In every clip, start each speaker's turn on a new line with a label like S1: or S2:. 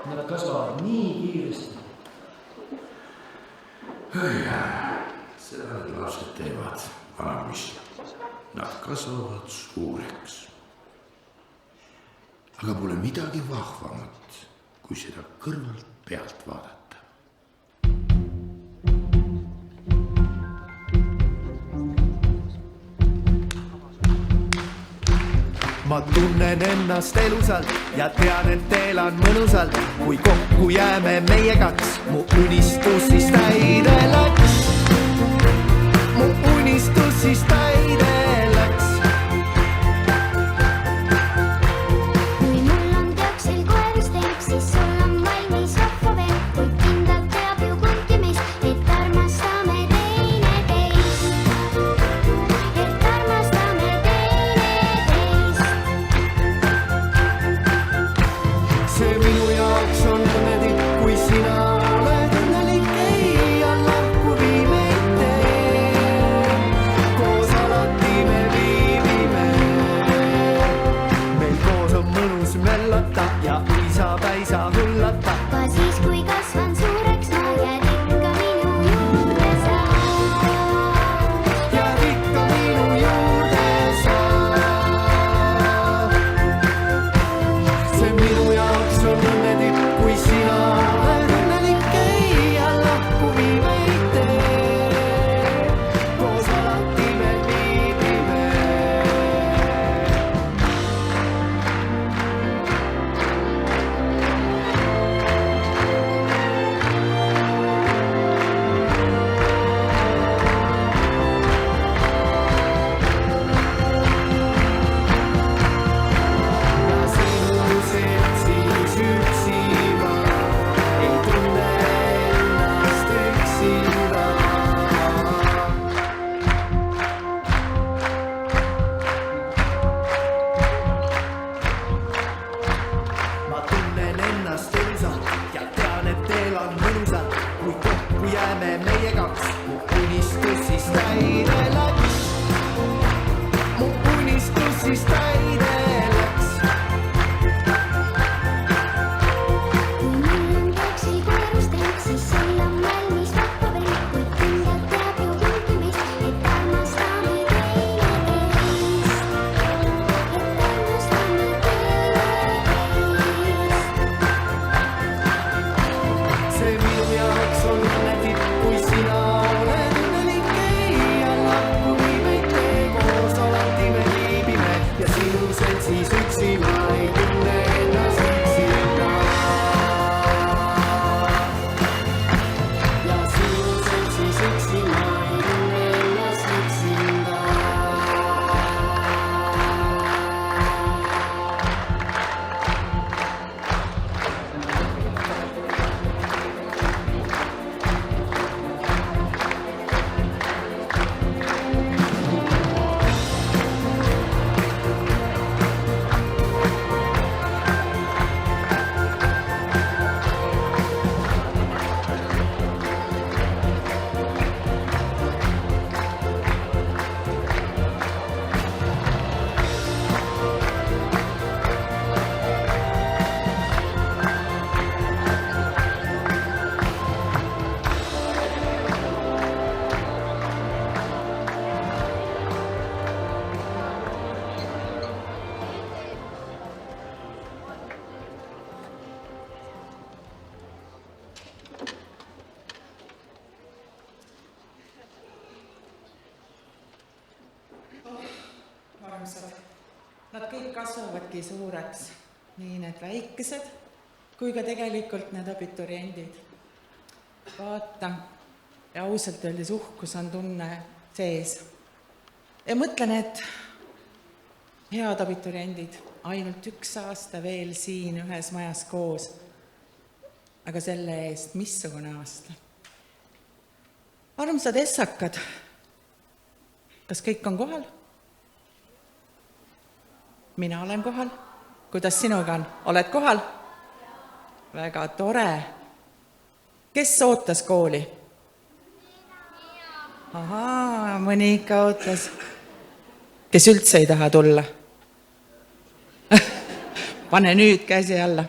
S1: Nad kasvavad nii kiiresti.
S2: Seda need lapsed teevad, vanapoiss. Nad kasvavad suureks. Aga pole midagi vahvamat, kui seda kõrvalt pealt vaadata.
S3: Ma tunnen ennast elusalt ja tean, et elan mõnusalt. Kui kokku jääme meie kaks, mu unistus siis täide läks. Mu unistus siis täide läks.
S4: Kui mul on teoksil koerusteng, siis sul on valmis rahva veel. Kui kindlalt teab ju kumbki meist, et armastame teineteist. Et armastame teineteist.
S3: See minu jaoks on õnnetik, kui sina oled õnnelik. Ei alla, kui viimeid tee. Koos alati me viibime. Meil koos on mõnus möllata ja uisa-päisa hullata.
S4: Ka siis, kui kasvan suureks, ma jääd ikka minu juurde sa.
S3: Jääd ikka minu juurde sa. See minu jaoks on õnnetik, kui sina oled õnnelik. Ei alla, kui viimeid tee. Koos alati me viibime. Ja sinu seltsis üksi ma ei tunne ennast üksinda. Ma tunnen ennast elusalt ja tean, et elan mõnusalt. Kui kokku jääme meie kaks, mu unistus siis täide läks. Mu unistus siis täide läks.
S4: Kui mul on teoksil koerusteng, siis sul on valmis rahva veel. Kui kindlalt teab ju kumbki meist, et armastame teineteist. Et armastame teineteist.
S3: See minu jaoks on õnnetik, kui sina oled õnnelik. Ei alla, kui viimeid tee. Koos alati me viibime ja sinu seltsis üksi ma ei tunne ennast üksinda. Ja sinu seltsis üksi ma ei tunne ennast üksinda.
S5: Armsad, nad kõik kasvavadki suureks, nii need väikesed kui ka tegelikult need abituriendid. Vaata, ja ausalt öeldes uhkus on tunne sees. Ja mõtlen, et head abituriendid, ainult 1 aasta veel siin ühes majas koos. Aga selle eest, missugune aasta. Armsad essakad, kas kõik on kohal? Mina olen kohal. Kuidas sinuga on? Oled kohal? Väga tore. Kes ootas kooli? Ahaa, mõni ikka ootas. Kes üldse ei taha tulla? pane nüüd käsi alla.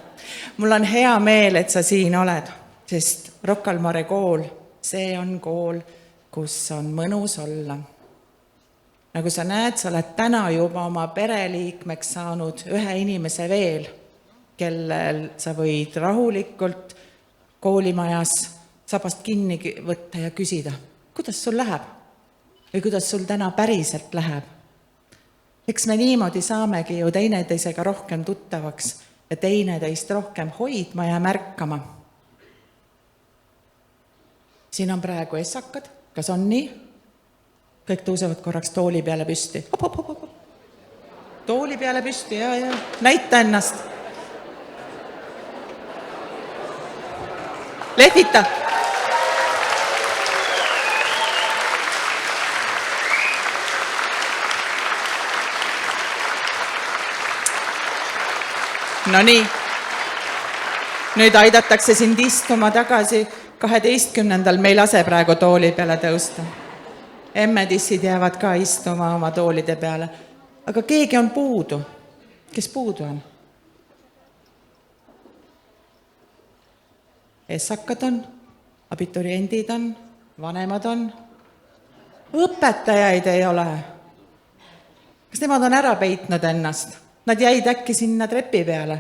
S5: Mul on hea meel, et sa siin oled, sest Rocca al Mare kool, see on kool, kus on mõnus olla. Nagu sa näed, sa oled täna juba oma pereliikmeks saanud ühe inimese veel, kellel sa võid rahulikult koolimajas sabast kinni võtta ja küsida, kuidas sul läheb või kuidas sul täna päriselt läheb. Eks me niimoodi saamegi ju teineteisega rohkem tuttavaks ja teineteist rohkem hoidma ja märkama. Siin on praegu essakad, kas on nii? Kõik tõusevad korraks tooli peale püsti. Hop, hop, hop, hop. Tooli peale püsti ja näita ennast. Lehvita. No nii, nüüd aidatakse sind istuma tagasi 12. Me ei lase praegu tooli peale tõusta. Emmedissid jäävad ka istuma oma toolide peale. Aga keegi on puudu. Kes puudu on? Essakad on, abituriendid on, vanemad on. Õpetajaid ei ole. Kas nemad on ära peitnud ennast? Nad jäid äkki sinna trepi peale.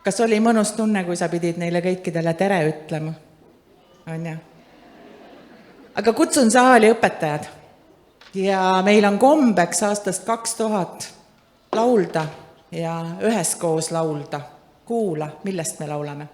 S5: Kas oli mõnus tunne, kui sa pidid neile kõikidele tere ütlema? On ja? Aga kutsun saali õpetajad. Ja meil on kombeks aastast 2000 laulda ja üheskoos laulda. Kuula, millest me laulame.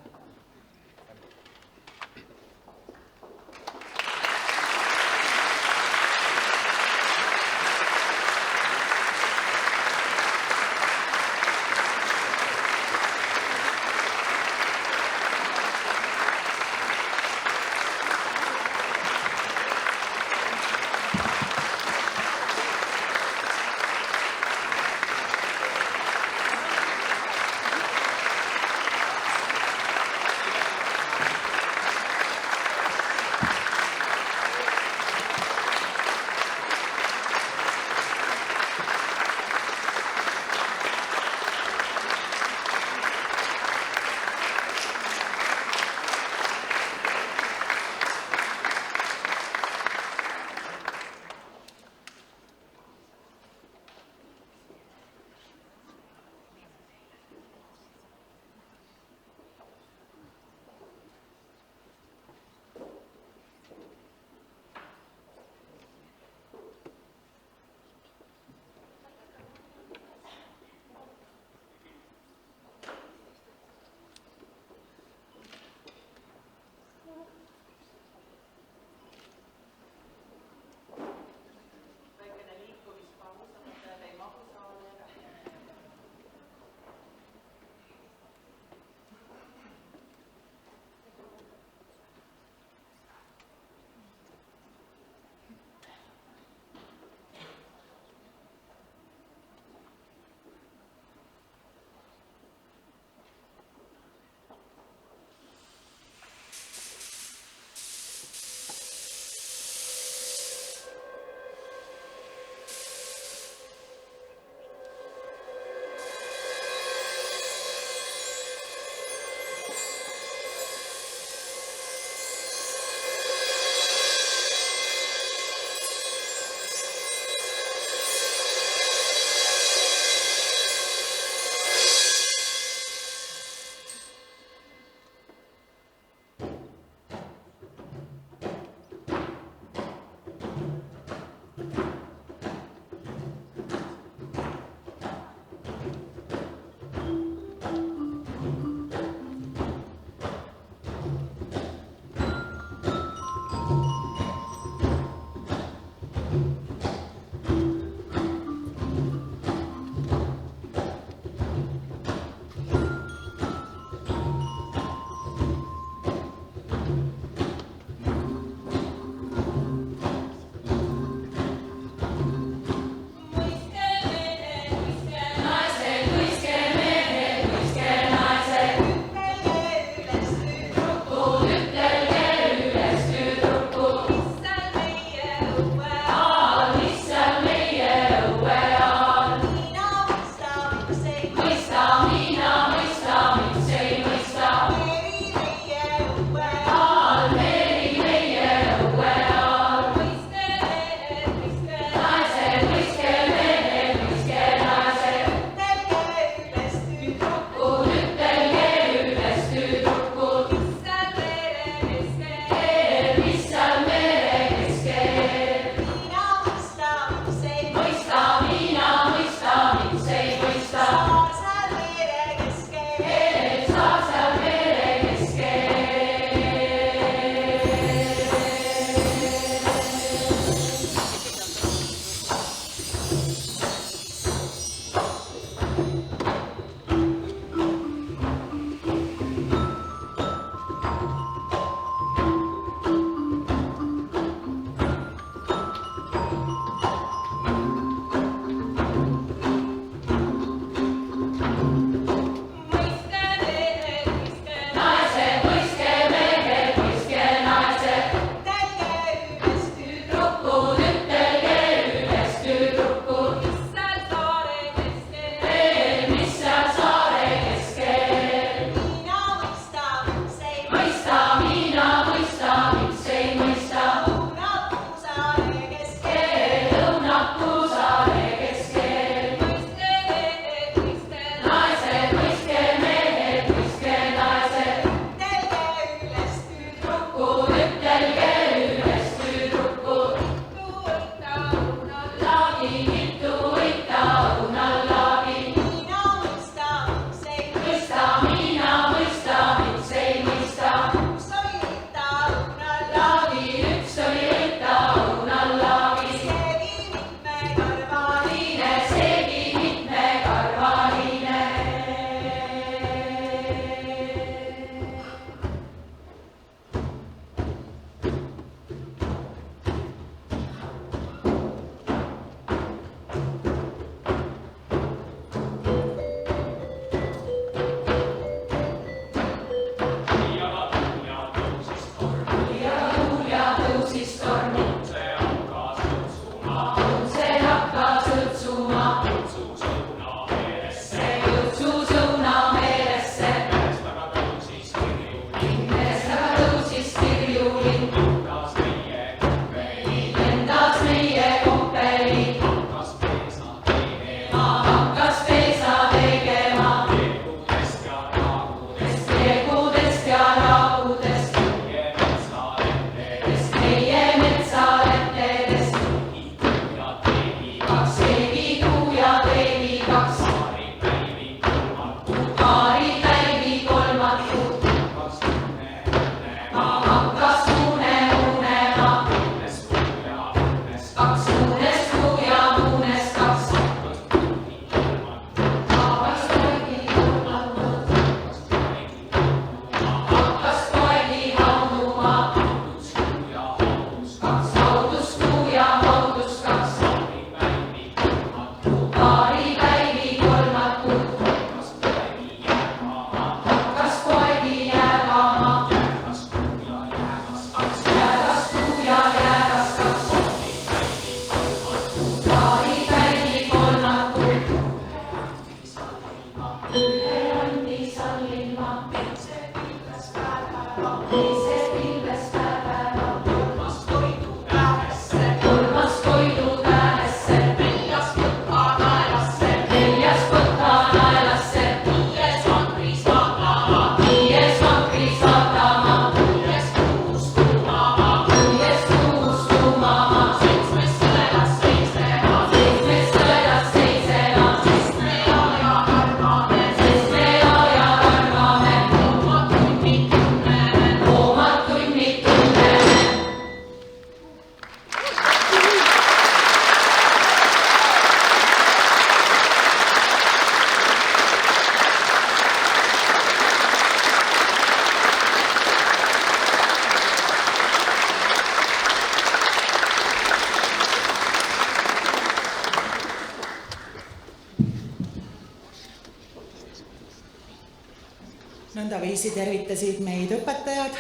S5: Nõndaviisi tervitasid meid õpetajad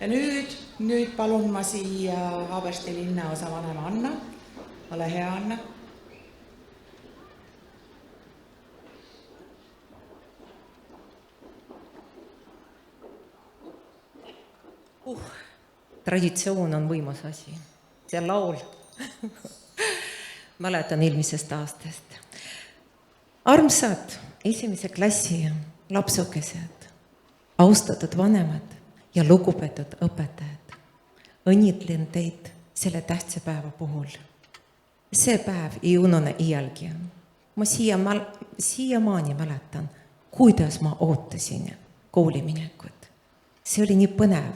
S5: ja nüüd palun ma siia Haabersti linnaosa vanema Anna. Ole hea, Anna.
S6: Traditsioon on võimas asi. See laul. Mäletan eelmisest aastast. Armsad esimese klassi lapsukesed, austatud vanemad ja lugupeetud õpetajad. Õnnitlen teid selle tähtsa päeva puhul. See päev ei unune iialgi. Ma siiamaani mäletan, kuidas ma ootasin kooli minekut. See oli nii põnev.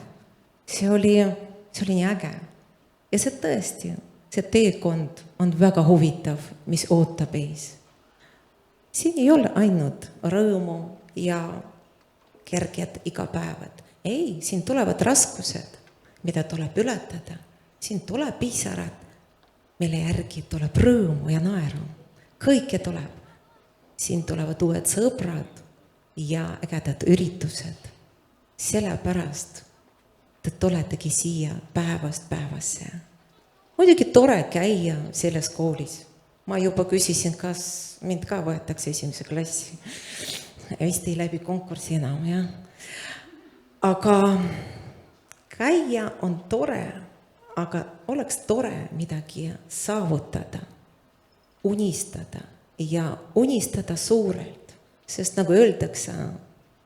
S6: See oli nii äge. Ja see tõesti, see teekond on väga huvitav, mis ootab ees. Siin ei ole ainult rõõmu ja kerged igapäevad. Ei, siin tulevad raskused, mida tuleb ületada. Siin tuleb pisarad, mille järgi tuleb rõõmu ja naeru. Kõike tuleb. Siin tulevad uued sõbrad ja ägedad üritused. Sellepärast te tuletegi siia päevast päevasse. Muidugi tore käia selles koolis. Ma juba küsisin, kas mind ka võetakse esimese klassi. Vist ei läbi konkursi enam, jah. Aga käia on tore, aga oleks tore midagi saavutada, unistada ja unistada suurelt. Sest nagu öeldakse,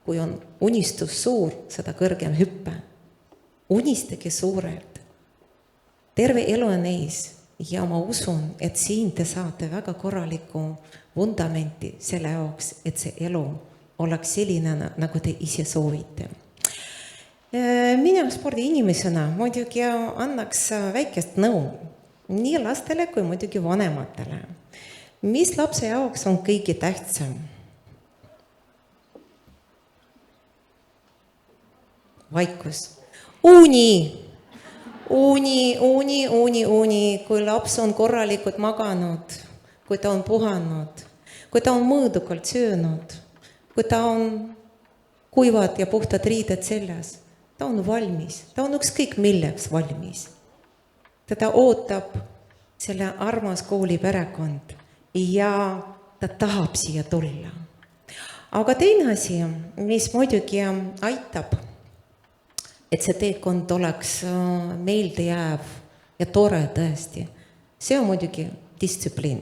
S6: kui on unistus suur, seda kõrgem hüppe. Unistage suurelt. Terve elu on ees ja ma usun, et siin te saate väga korraliku vundamenti selle jaoks, et see elu oleks selline, nagu te ise soovite. Mina spordiinimesena muidugi annaks väikest nõu nii lastele kui muidugi vanematele. Mis lapse jaoks on kõige tähtsam? Vaikus. Uni, kui laps on korralikult maganud, kui ta on puhanud, kui ta on mõõdukalt söönud, kui ta on kuivad ja puhtad riided seljas, ta on valmis, ta on ükskõik milleks valmis. Teda ootab selle armas kooli perekond ja ta tahab siia tulla. Aga teine asi, mis muidugi aitab, et see teekond oleks meeldejääv ja tore tõesti, see on muidugi distsipliin.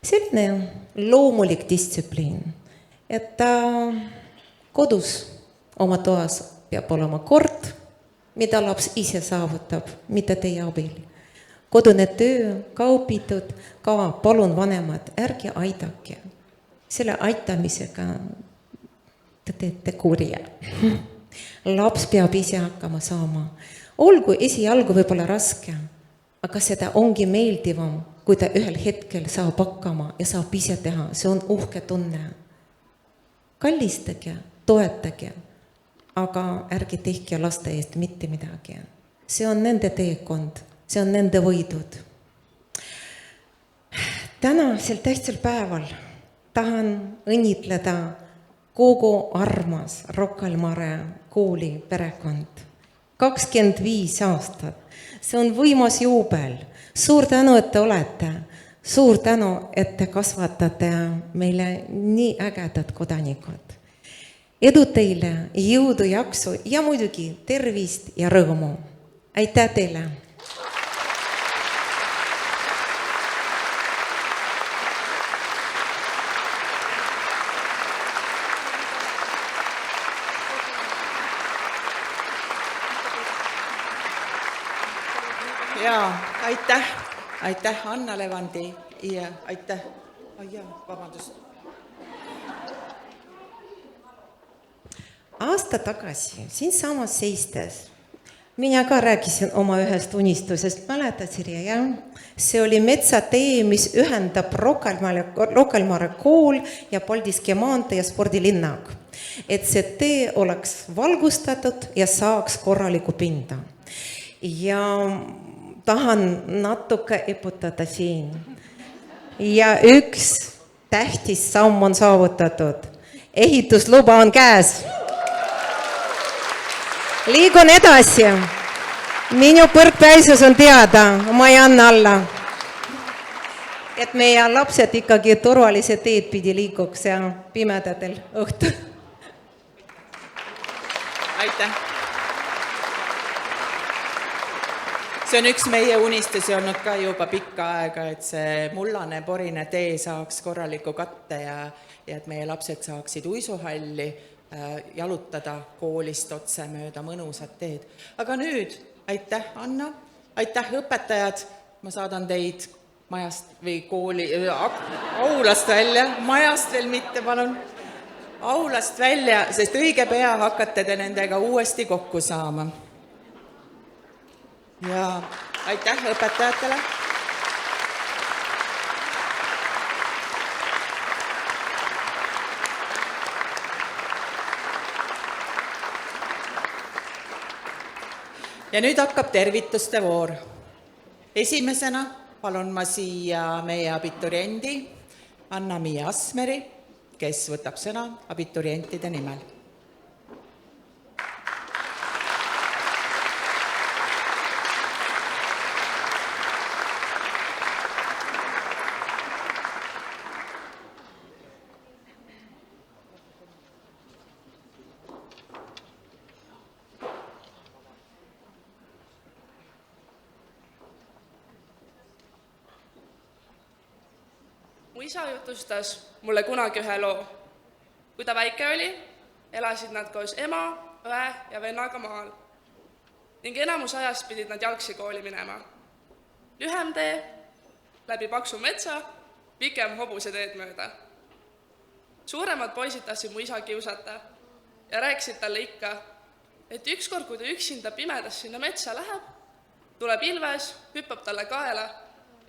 S6: Selline loomulik distsipliin, et kodus oma toas peab olema kord, mida laps ise saavutab, mitte teie abil. Kodune töö, ka õpitud, ka palun vanemad, ärge aidake. Selle aitamisega te teete kurja. Laps peab ise hakkama saama. Olgu esialgu võib-olla raske, aga seda ongi meeldivam, kui ta ühel hetkel saab hakkama ja saab ise teha. See on uhke tunne. Kallistage, toetage, aga ärge tehke laste eest mitte midagi. See on nende teekond, see on nende võidud. Tänasel tähtsal päeval tahan õnnitleda kogu armas Rocca al Mare kooli perekond. 25 aastat. See on võimas juubel. Suur tänu, et te olete. Suur tänu, et te kasvatate meile nii ägedad kodanikud. Edu teile, jõudu, jaksu ja muidugi tervist ja rõõmu. Aitäh teile!
S5: Jaa, aitäh Anna Levandi ja aitäh, vabandust.
S6: Aasta tagasi siinsamas seistes mina ka rääkisin oma ühest unistusest, mäletad Sirje, jah? See oli metsatee, mis ühendab Rocca al Mare kool ja Paldiski maantee ja spordilinnak. Et see tee oleks valgustatud ja saaks korraliku pinda. Ja tahan natuke eputada siin. Ja üks tähtis samm on saavutatud. Ehitusluba on käes. Liigun edasi. Minu põrkpäisus on teada, ma ei anna alla. Et meie lapsed ikkagi turvalise teed pidi liiguks ja pimedatel õhtul.
S5: Aitäh. See on üks meie unistusi olnud ka juba pikka aega, et see mullane porine tee saaks korraliku katte ja et meie lapsed saaksid uisuhalli jalutada koolist otse mööda mõnusat teed. Aga nüüd, aitäh Anna, aitäh õpetajad, ma saadan teid majast või kooli, aulast välja, majast veel mitte, palun, aulast välja, sest õige pea hakkate te nendega uuesti kokku saama. Ja aitäh õpetajatele. Ja nüüd hakkab tervituste voor. Esimesena palun ma siia meie abituriendi Anna-Mia Asmeri, kes võtab sõna abiturientide nimel.
S7: Mu isa jutustas mulle kunagi ühe loo. Kui ta väike oli, elasid nad koos ema, õe ja vennaga maal. Ning enamus ajast pidid nad jalgsi kooli minema. Lühem tee, läbi paksu metsa, pikem hobuse teed mööda. Suuremad poisid tahtsid mu isa kiusata ja rääkisid talle ikka, et ükskord, kui ta üksinda pimedas sinna metsa läheb, tuleb ilves, hüppab talle kaela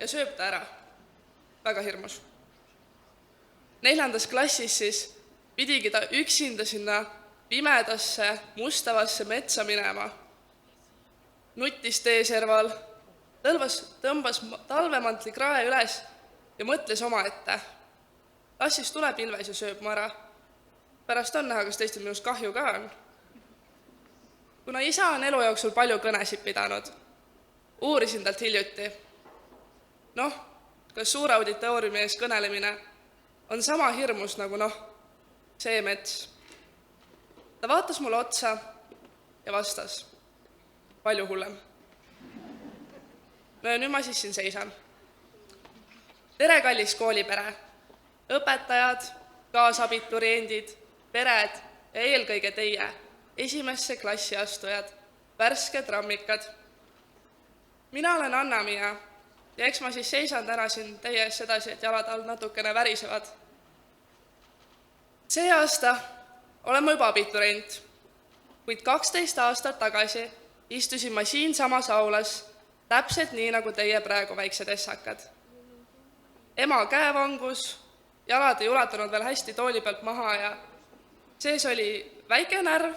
S7: ja sööb ta ära. Väga hirmus. 4. klassis siis pidigi ta üksinda sinna pimedasse, mustavasse metsa minema. Nuttis teeserval, tõmbas talvemantli krae üles ja mõtles oma ette. Las siis tuleb ilves ja sööb mu ära. Pärast on näha, kas teistel minust kahju ka on. Kuna isa on elu jooksul palju kõnesid pidanud, uurisin talt hiljuti. kas suure auditooriumi ees kõnelemine on sama hirmus nagu see mets. Ta vaatas mulle otsa ja vastas, palju hullem. No ja nüüd ma siis siin seisan. Tere, kallis koolipere, õpetajad, kaasabituriendid, pered ja eelkõige teie, esimesse klassi astujad, värsked rammikad. Mina olen Anna-Miia ja eks ma siis seisan täna siin teie ees sedasi, et jalad all natukene värisevad. See aasta olen ma juba abiturient, kuid 12 aastat tagasi istusin ma siin samas aulas täpselt nii, nagu teie praegu väiksed essakad. Ema käevangus, jalad ei ulatunud veel hästi tooli pealt maha ja sees oli väike närv,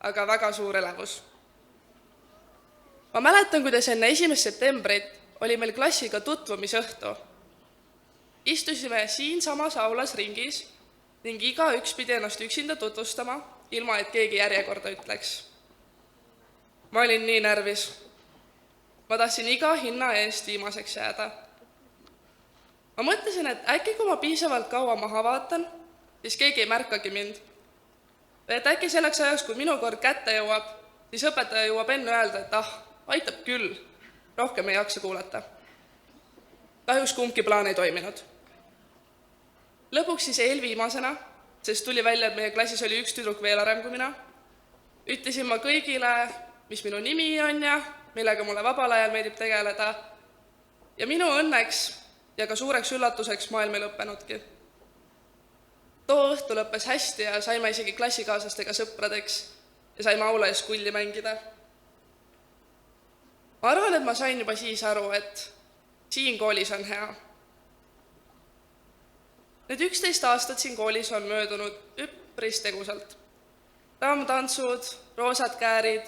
S7: aga väga suur elevus. Ma mäletan, kuidas enne 1. septembrit oli meil klassiga tutvumisõhtu. Istusime siin samas aulas ringis ning igaüks pidi ennast üksinda tutvustama, ilma et keegi järjekorda ütleks. Ma olin nii närvis. Ma tahtsin iga hinna eest viimaseks jääda. Ma mõtlesin, et äkki kui ma piisavalt kaua maha vaatan, siis keegi ei märkagi mind. Et äkki selleks ajaks, kui minu kord kätte jõuab, siis õpetaja jõuab enne öelda, et aitab küll, rohkem ei jaksa kuulata. Kahjuks kumbki plaan ei toiminud. Lõpuks siis eelviimasena, sest tuli välja, et meie klassis oli üks tüdruk veel arem kui mina, ütlesin ma kõigile, mis minu nimi on ja millega mulle vabal ajal meeldib tegeleda. Ja minu õnneks ja ka suureks üllatuseks maailm ei lõppenudki. Too õhtu lõppes hästi ja saime isegi klassikaaslastega sõpradeks ja saime aula ees kulli mängida. Ma arvan, et ma sain juba siis aru, et siin koolis on hea. Need 11 aastat siin koolis on möödunud üpris tegusalt. Raamtantsud, roosad käärid,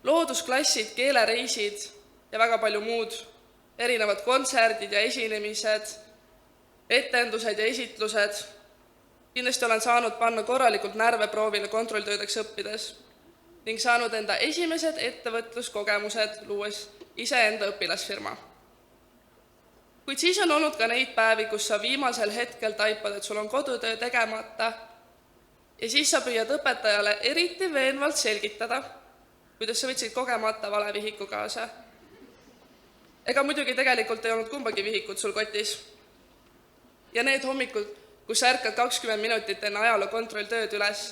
S7: loodusklassid, keelereisid ja väga palju muud, erinevad kontserdid ja esinemised, etendused ja esitlused. Kindlasti olen saanud panna korralikult närve proovile kontrolltöödeks õppides ning saanud enda esimesed ettevõtluskogemused luues iseenda õpilasfirma. Kuid siis on olnud ka neid päevi, kus sa viimasel hetkel taipad, et sul on kodutöö tegemata ja siis sa püüad õpetajale eriti veenvalt selgitada, kuidas sa võtsid kogemata vale vihiku kaasa. Ega muidugi tegelikult ei olnud kumbagi vihikut sul kotis. Ja need hommikud, kus sa ärkad 20 minutit enne ajaloo kontrolltööd üles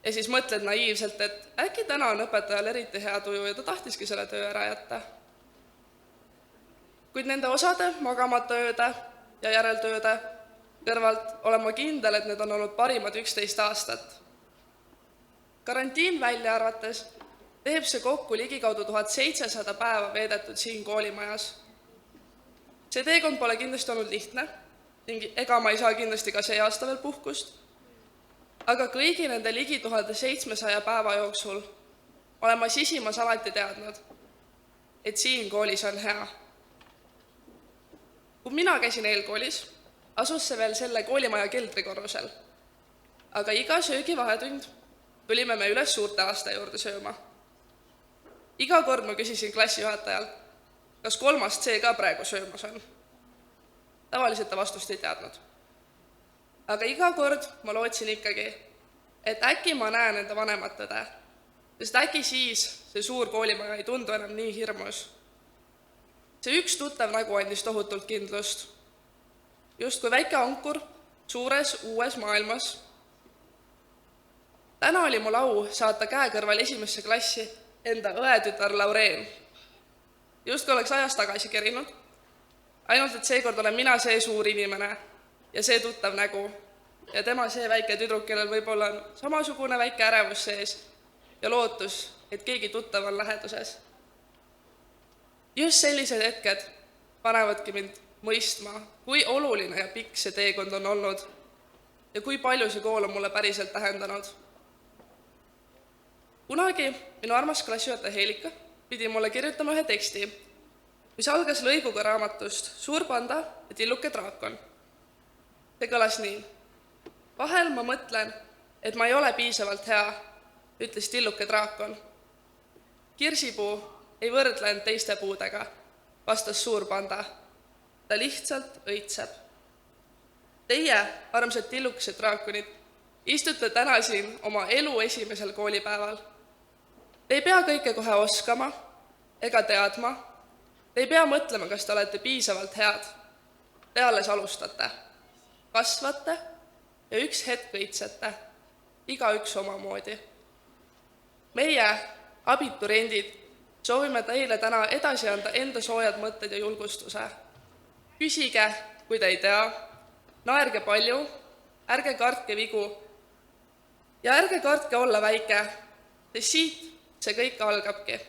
S7: ja siis mõtled naiivselt, et äkki täna on õpetajal eriti hea tuju ja ta tahtiski selle töö ära jätta. Kuid nende osade magamata ööde ja järeltööde kõrvalt olen ma kindel, et need on olnud parimad 11 aastat. Karantiin välja arvates teeb see kokku ligikaudu 1700 päeva veedetud siin koolimajas. See teekond pole kindlasti olnud lihtne ning ega ma ei saa kindlasti ka see aasta veel puhkust, aga kõigi nende ligi 1700 päeva jooksul olen ma sisimas alati teadnud, et siin koolis on hea. Kui mina käisin eelkoolis, asus see veel selle koolimaja keldrikorrusel, aga iga söögivahetund tulime me üles suurte laste juurde sööma. Iga kord ma küsisin klassijuhatajalt, kas 3. C ka praegu söömas on. Tavaliselt ta vastust ei teadnud. Aga iga kord ma lootsin ikkagi, et äkki ma näen enda vanemat õde, sest äkki siis see suur koolimaja ei tundu enam nii hirmus. See üks tuttav nägu andis tohutult kindlust. Just kui väike ankur suures uues maailmas. Täna oli mul au saata käekõrval 1. klassi enda õetütar Laureen. Just kui oleks ajas tagasi kerinud, ainult et seekord olen mina see suur inimene ja see tuttav nägu ja tema see väike tüdruk, kellel võib-olla on samasugune väike ärevus sees ja lootus, et keegi tuttav on läheduses. Just sellised hetked panevadki mind mõistma, kui oluline ja pikk see teekond on olnud ja kui palju see kool on mulle päriselt tähendanud. Kunagi minu armas klassijuhataja Heelika pidi mulle kirjutama ühe teksti, mis algas lõiguga raamatust Suur panda ja tilluke draakon. See kõlas nii. Vahel ma mõtlen, et ma ei ole piisavalt hea, ütles tilluke draakon. Kirsipuu ei võrdle end teiste puudega, vastas Suur panda. ta lihtsalt õitseb. Teie, armsad tillukesed draakonid, istute täna siin oma elu esimesel koolipäeval. Te ei pea kõike kohe oskama ega teadma. Te ei pea mõtlema, kas te olete piisavalt head. Te alles alustate, kasvate ja üks hetk õitsete, igaüks omamoodi. Meie, abituriendid, soovime teile täna edasi anda enda soojad mõtted ja julgustuse. Küsige, kui te ei tea, naerge palju, ärge kartke vigu ja ärge kartke olla väike, sest siit see kõik algabki.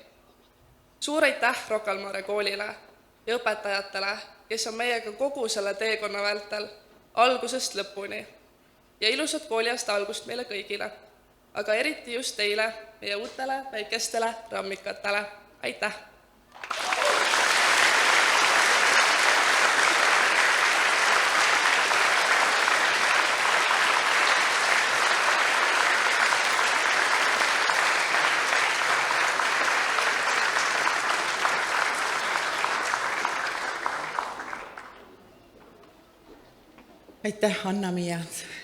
S7: Suur aitäh Rocca al Mare koolile ja õpetajatele, kes on meiega kogu selle teekonna vältel algusest lõpuni ja ilusat kooliaasta algust meile kõigile, aga eriti just teile, meie uutele väikestele rammikatele. Aitäh!
S5: Aitäh, Anna-Miia,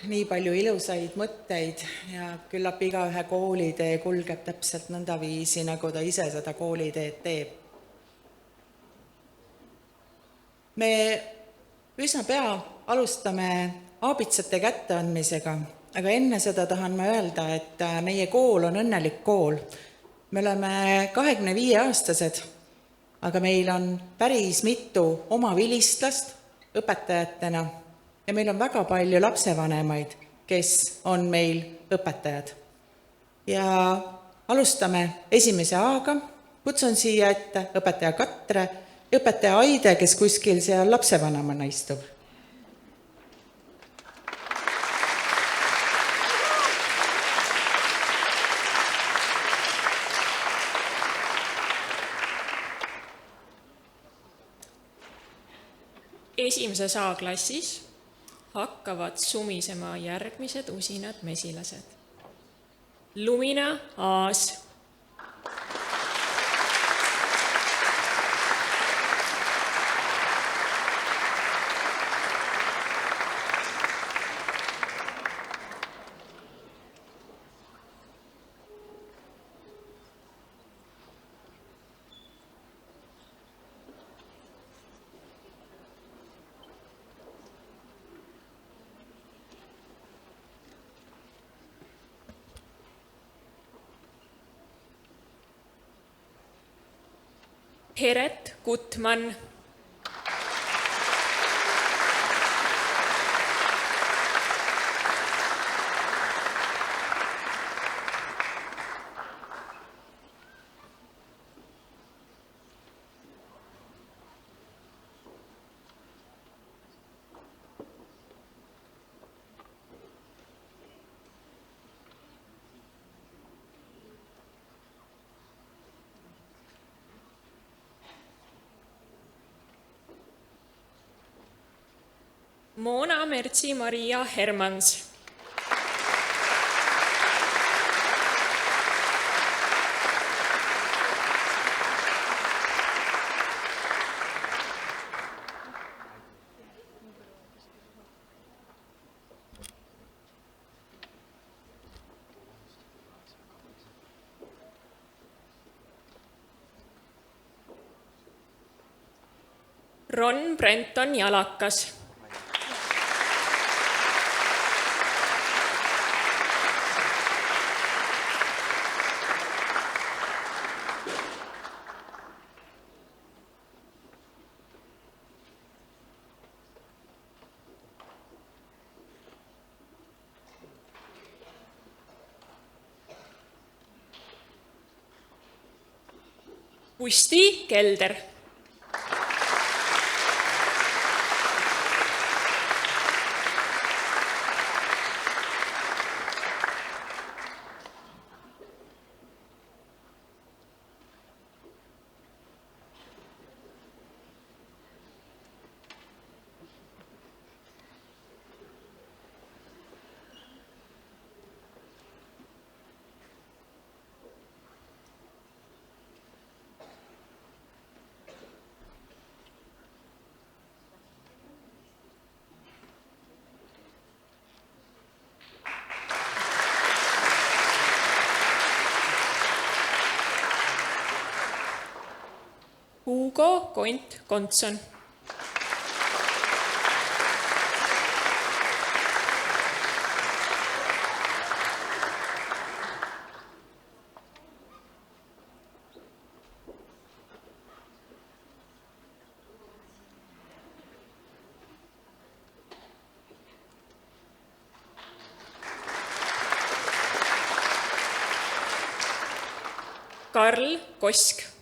S5: nii palju ilusaid mõtteid ja küllap igaühe koolitee kulgeb täpselt nõndaviisi, nagu ta ise seda kooliteed teeb. Me üsna pea alustame aabitsate kätteandmisega, aga enne seda tahan ma öelda, et meie kool on õnnelik kool. Me oleme 25-aastased, aga meil on päris mitu oma vilistlast õpetajatena ja meil on väga palju lapsevanemaid, kes on meil õpetajad. Ja alustame esimese A-ga. Kutsun siia ette õpetaja Katre ja õpetaja Aide, kes kuskil seal lapsevanemana istub.
S8: Esimeses A-klassis hakkavad sumisema järgmised usinad mesilased. Lumina Aas, Heret Gutmann, Mona Mertsi Maria Hermans, Ron Brenton Jalakas, Pusti Kelder, Hugo Kont-Kontson. Karl Kosk.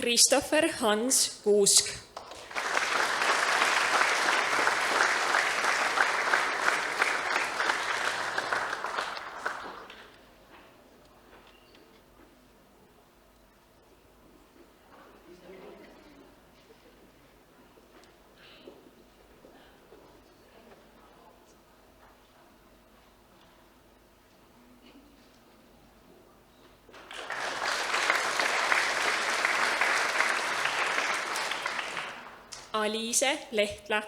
S8: Christopher Hans Kuusk. Aliise Lehtla.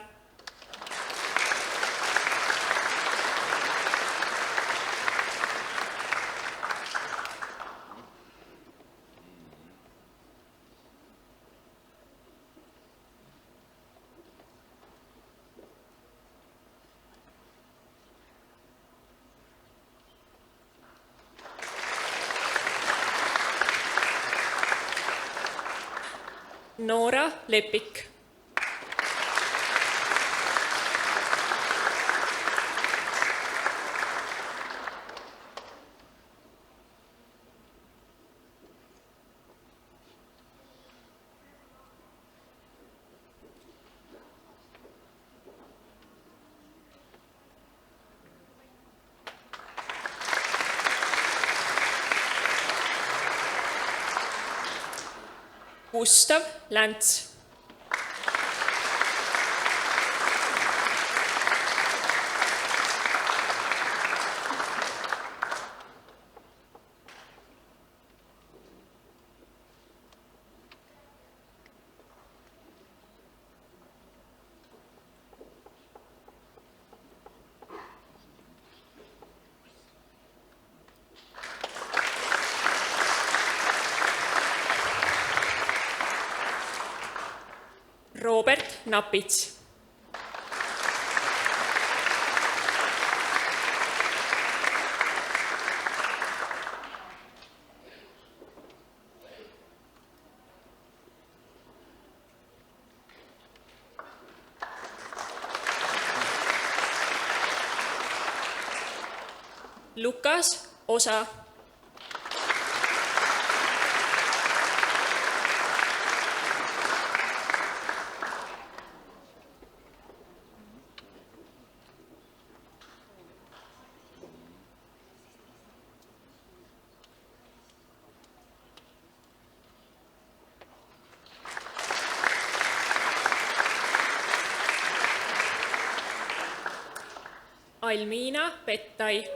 S8: Noora Lepik. Gustav Länts. Robert Napits. Lukas Osa. Almiina Pettai.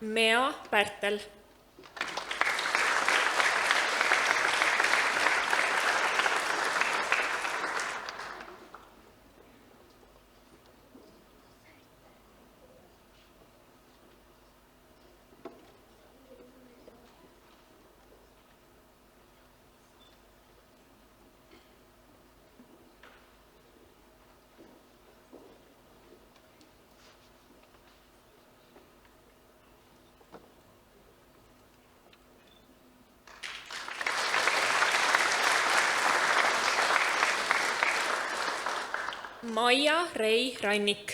S8: Mea Pärtel. Maia Rei Rannik.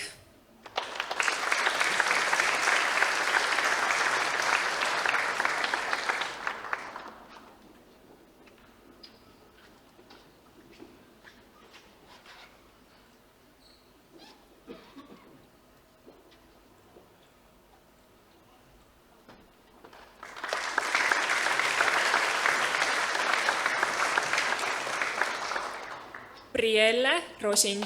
S8: Prielle Rosing.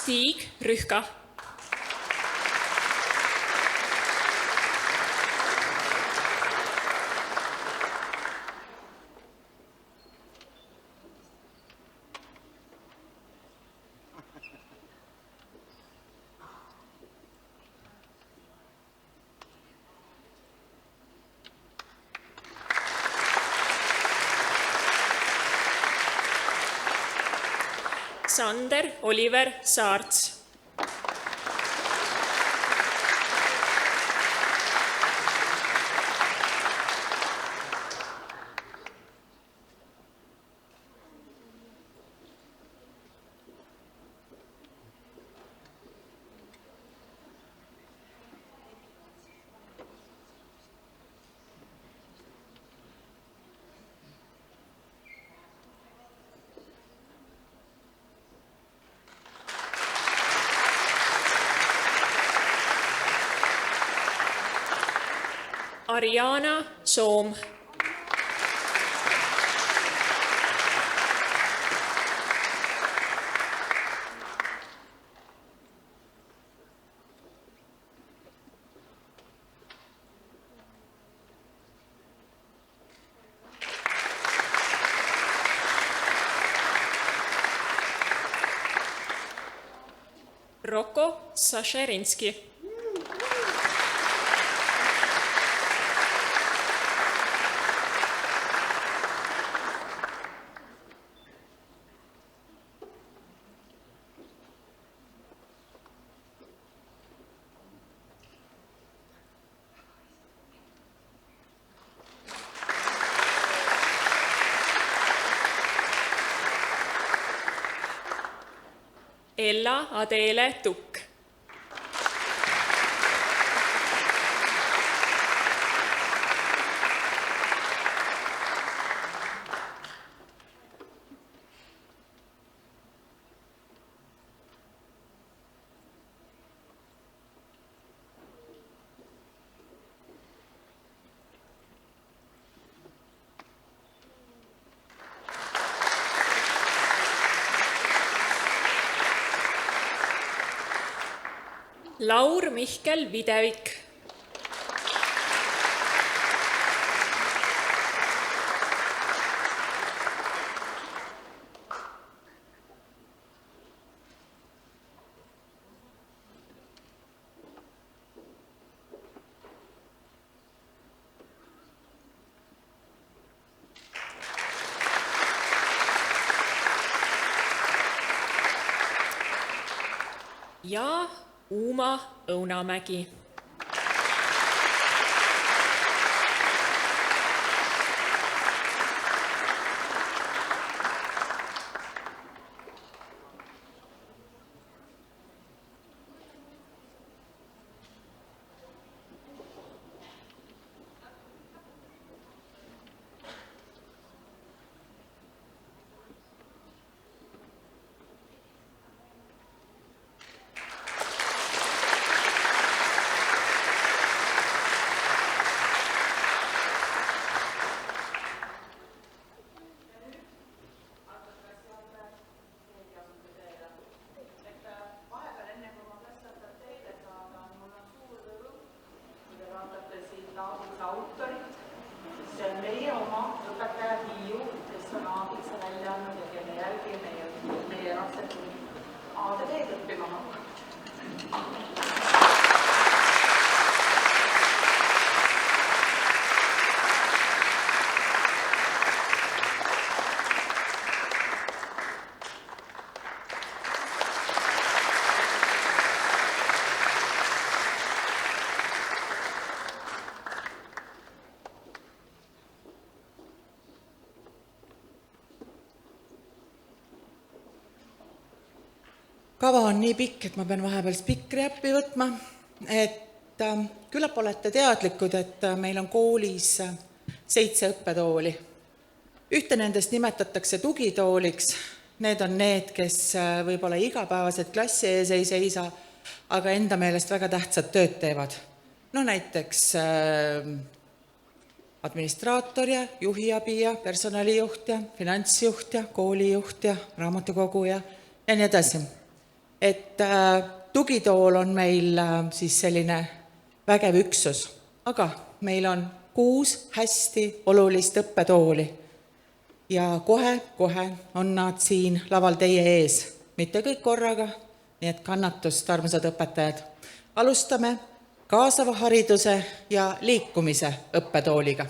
S8: Stig Rühka. Sander Oliver Saarts. Ariana Soom. Rocco Sašerinski. Ella Adele Tukk. Laur Mihkel Videvik. Ja Uuma Õunamägi.
S5: Kava on nii pikk, et ma pean vahepeal spikri äppi võtma, et küllap olete teadlikud, et meil on koolis 7 õppetooli. Ühte nendest nimetatakse tugitooliks. Need on need, kes võib-olla igapäevaselt klassi ees ei seisa, aga enda meelest väga tähtsad tööd teevad. No näiteks administraatorja, juhiabija, personalijuhtja, finantsjuhtja, koolijuhtja, raamatukoguja ja nii edasi. Et tugitool on meil siis selline vägev üksus, aga meil on 6 hästi olulist õppetooli ja kohe on nad siin laval teie ees, mitte kõik korraga, nii et kannatust, armsad õpetajad. Alustame kaasava hariduse ja liikumise õppetooliga.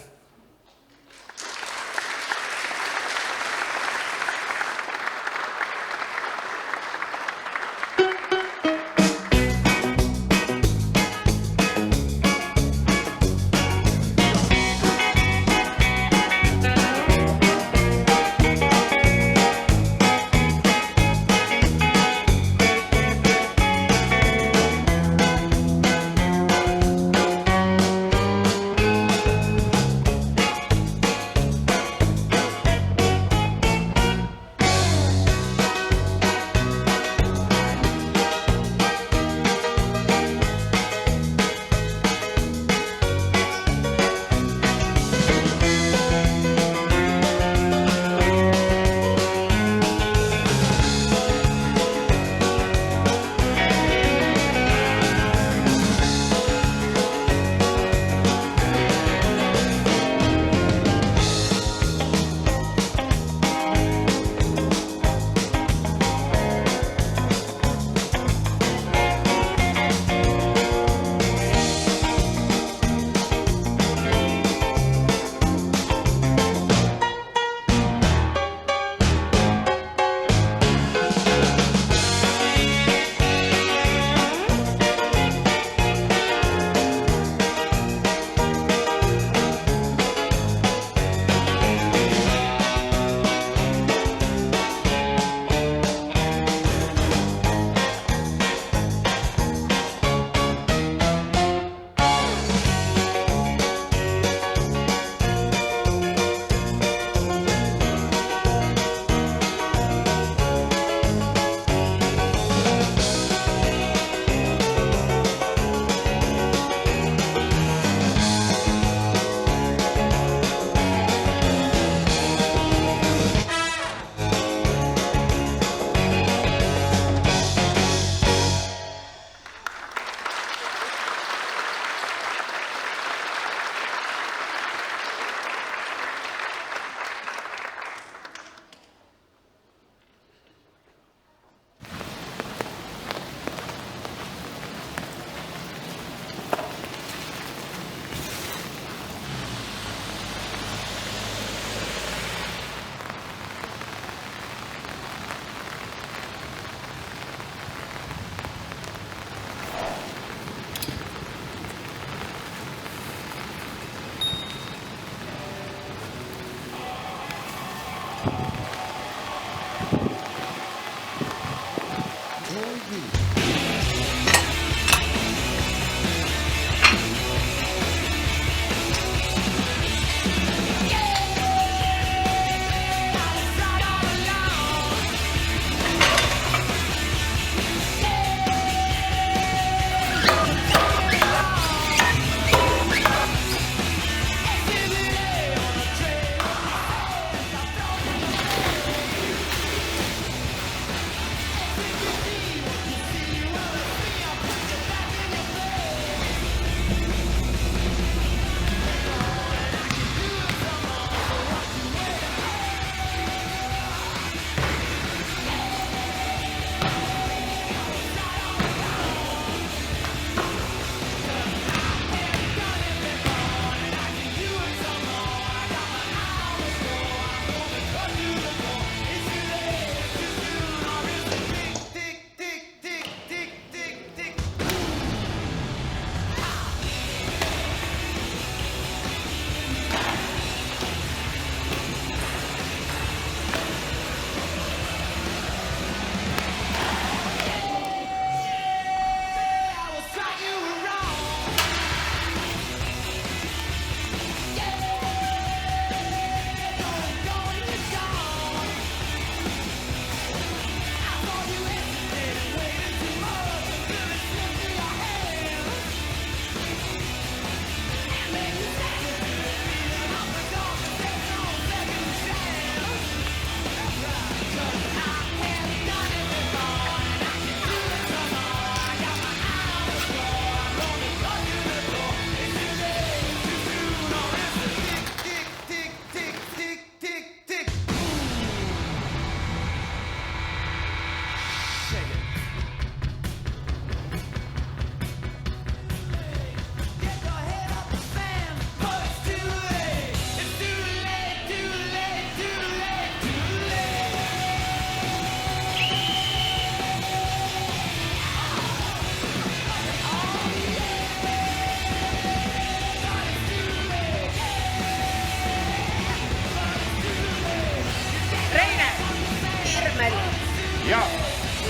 S9: Jaak,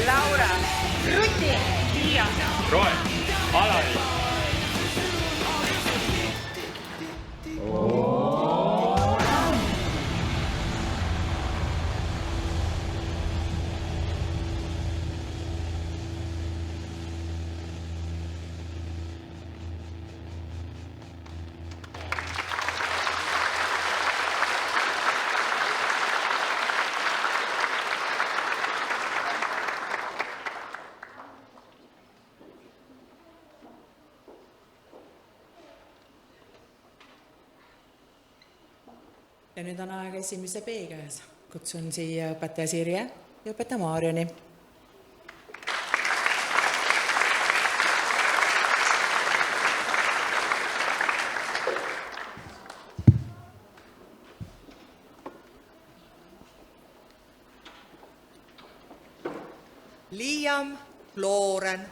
S10: Laura, Ruti, Tiia,
S9: Roel, Alari.
S5: Ja nüüd on aeg esimese B käes. Kutsun siia õpetaja Sirje ja õpetaja Maarjoni.
S10: Liam, Looren,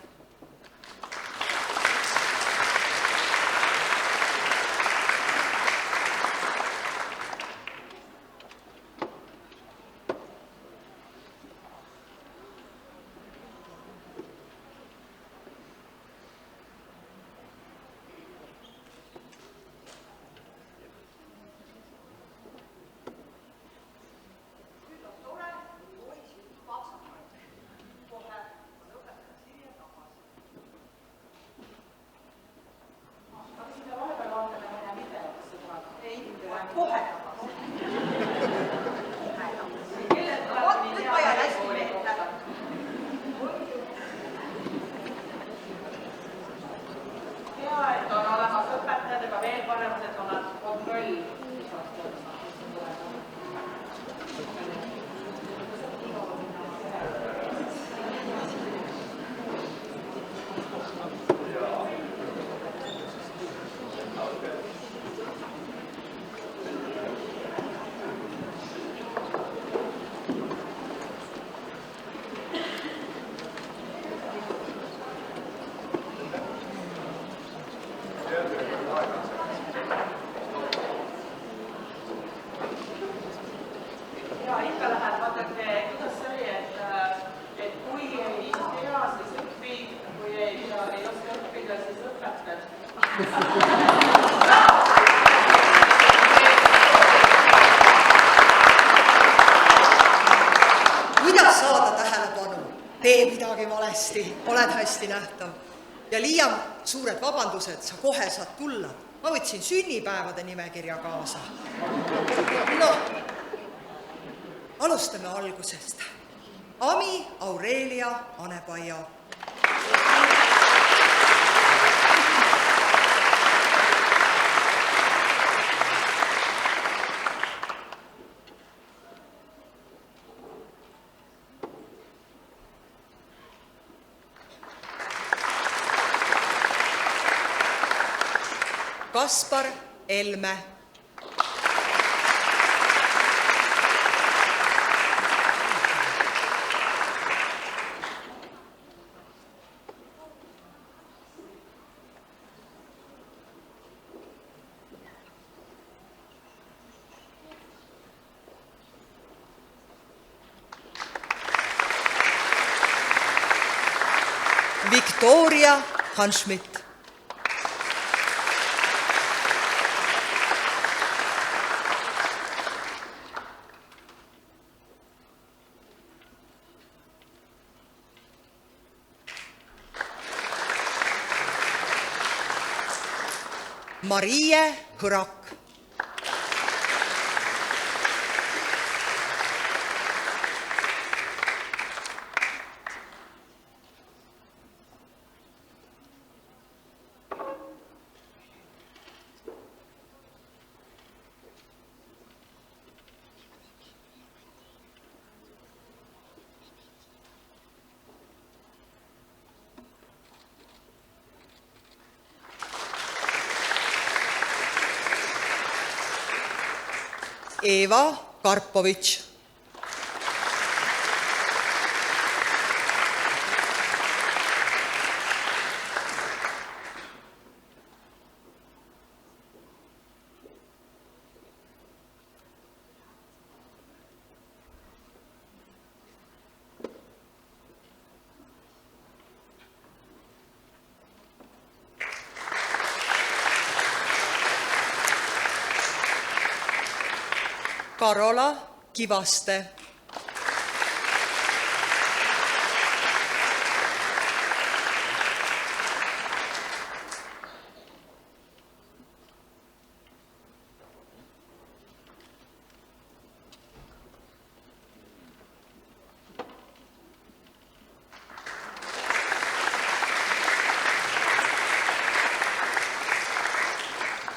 S10: kuidas saada tähelepanu? Tee midagi valesti, oled hästi nähtav. Ja Liam, suured vabandused, sa kohe saad tulla. Ma võtsin sünnipäevade nimekirja kaasa. No, alustame algusest. Ami Aurelia Anepaia. Kaspar Elme. Victoria Hanschmidt. Marie Hõrak. Eva Karpovitš. Karola Kivaste.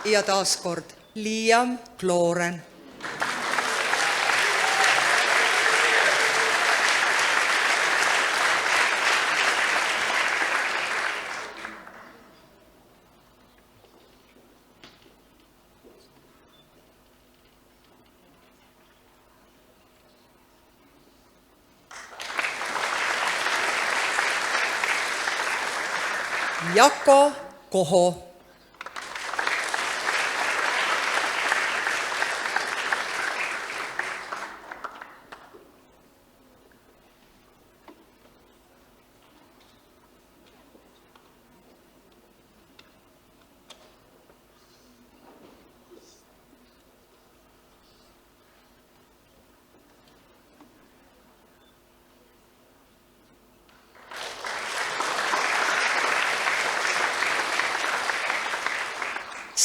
S10: Ja taas kord Liam Klooren. Jako Koho.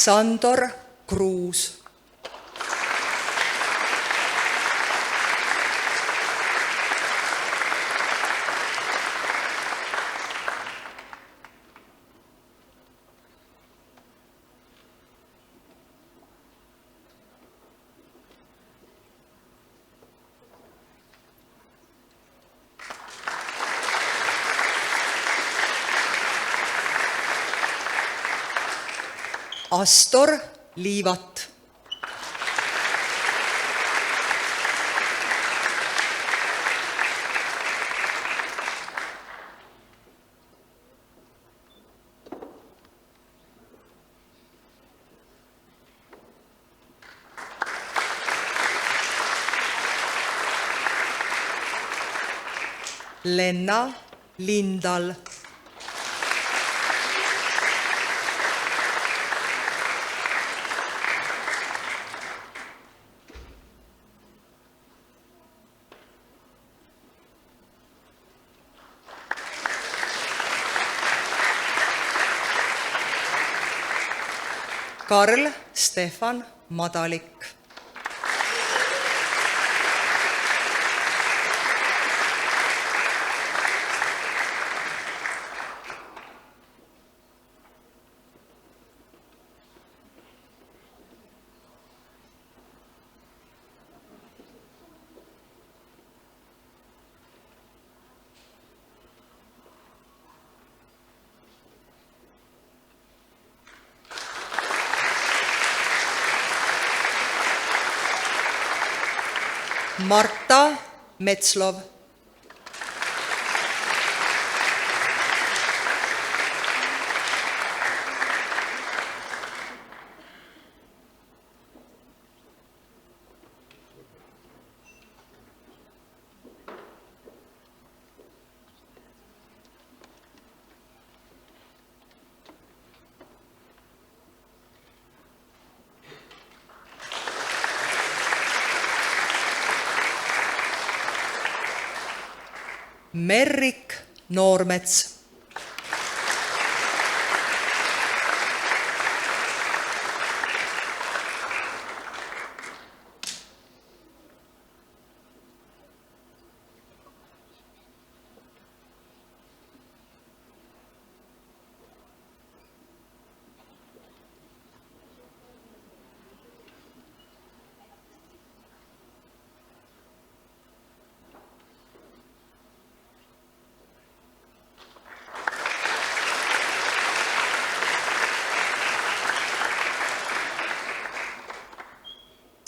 S10: Sandor Kruus. Astor Liivat. Lenna Lindal. Karl Stefan Madalik. Marta Metslov. Merrik Noormets.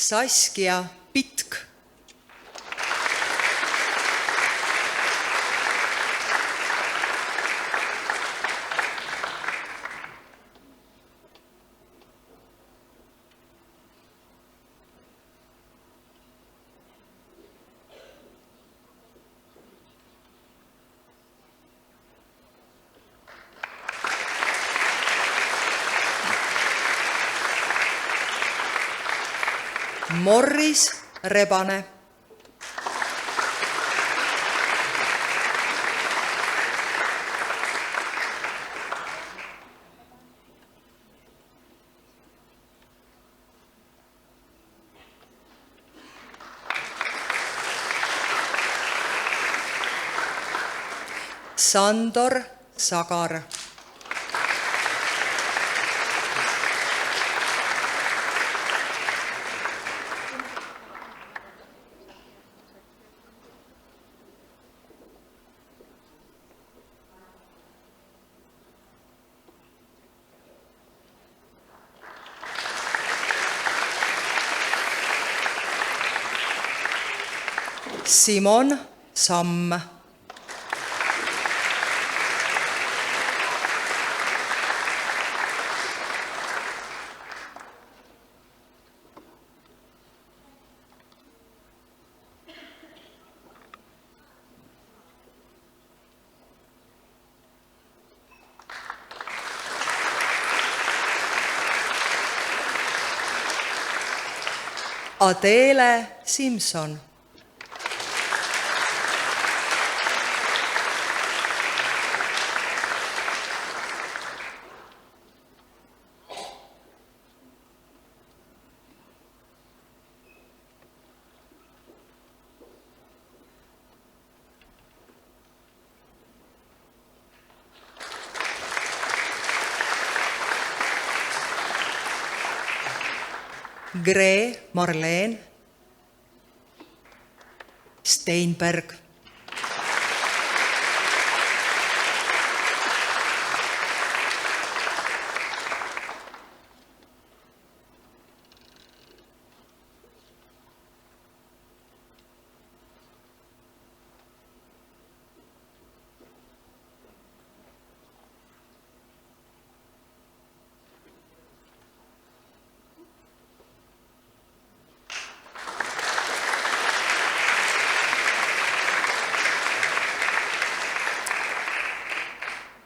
S10: Saskia Pitk. Morris Rebane. Sandor Sagar. Simon Samm. Adele Simson. Gre Marleen Steinberg.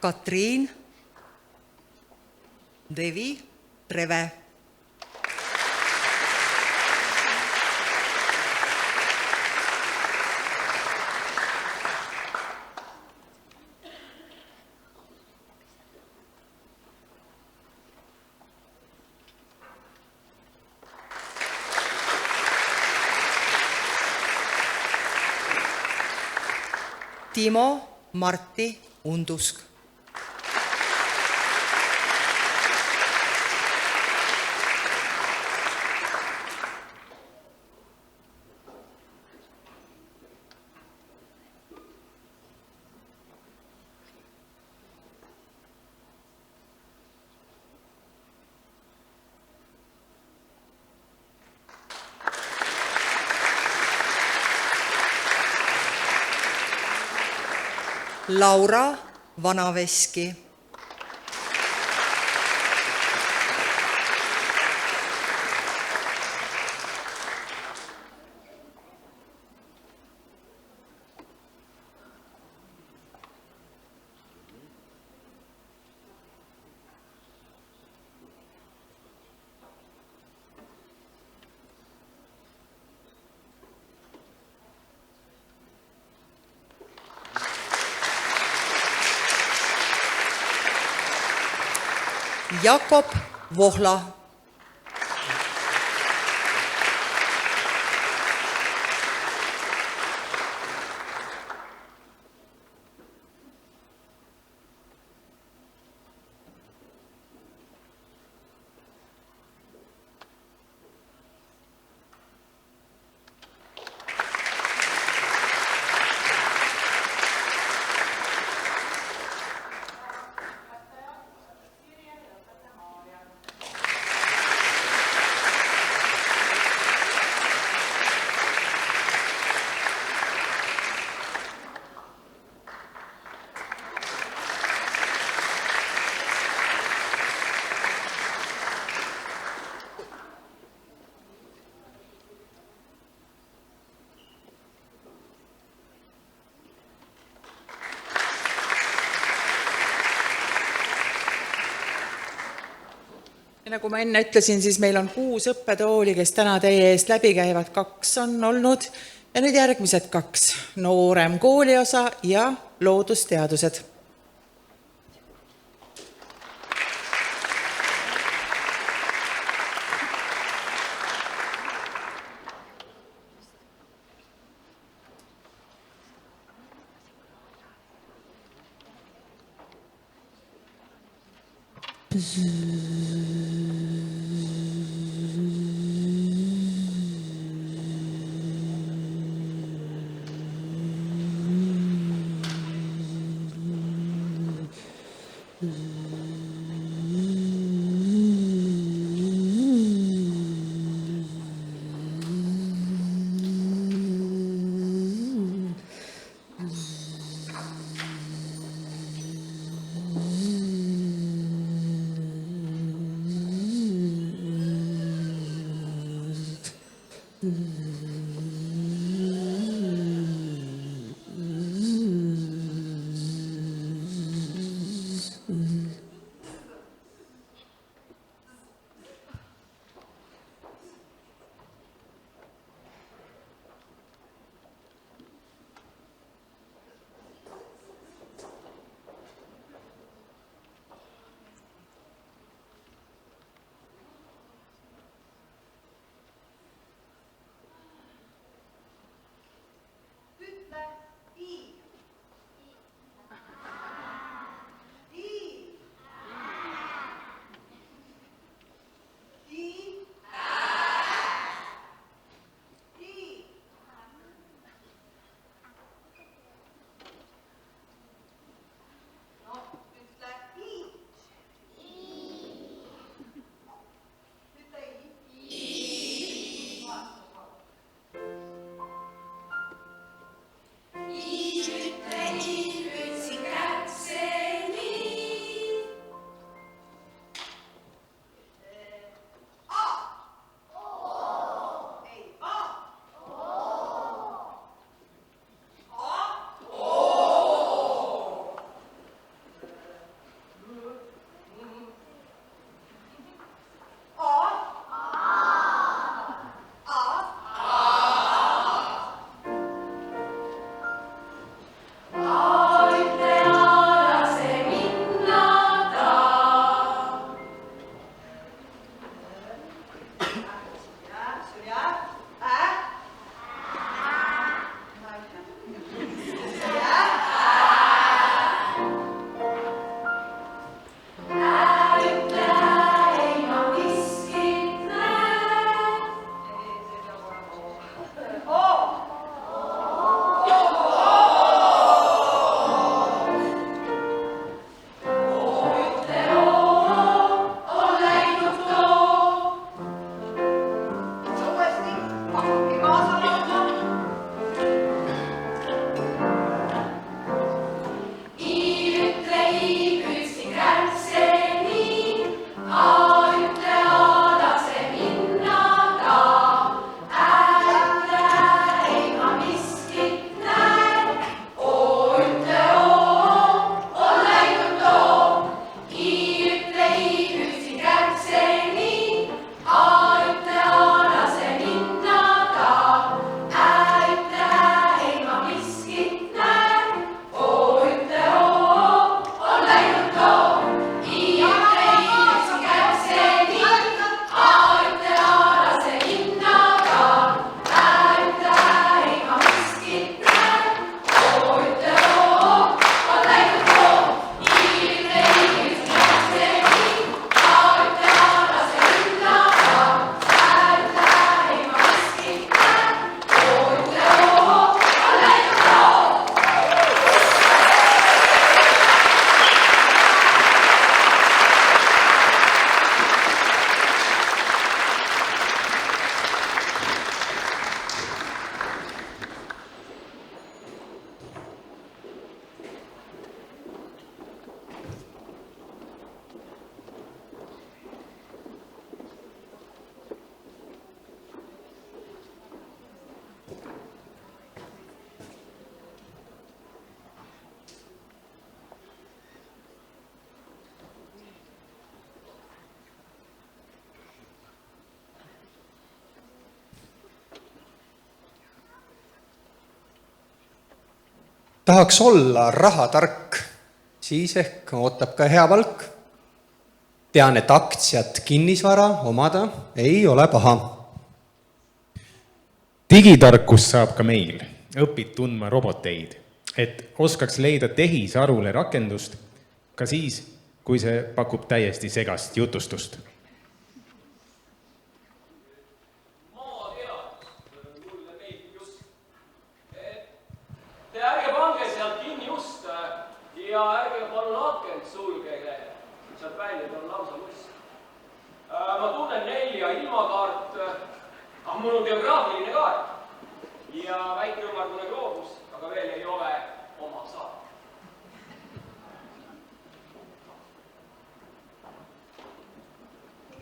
S10: Katriin Devi Reve. Timo Martti Undusk. Laura Vanaveski. Jakob Vohla.
S5: Ja nagu ma enne ütlesin, siis meil on 6 õppetooli, kes täna teie eest läbi käivad, 2 on olnud ja nüüd järgmised 2, noorem kooliosa ja loodusteadused.
S11: tahaks olla rahatark, siis ehk ootab ka hea palk. Tean, et aktsiat kinnisvara omada ei ole paha.
S12: Digitarkus saab ka meil. Õpid tundma roboteid, et oskaks leida tehisarule rakendust ka siis, kui see pakub täiesti segast jutustust.
S9: Te ärge pange sealt kinni just ja ärge palun akent sulgege. Sealt välja on lausa lust. Ma tunnen Nelja ilmakaart, mul on geograafiline kaart ja väike ümmargune gloobus, aga veel ei ole oma saar.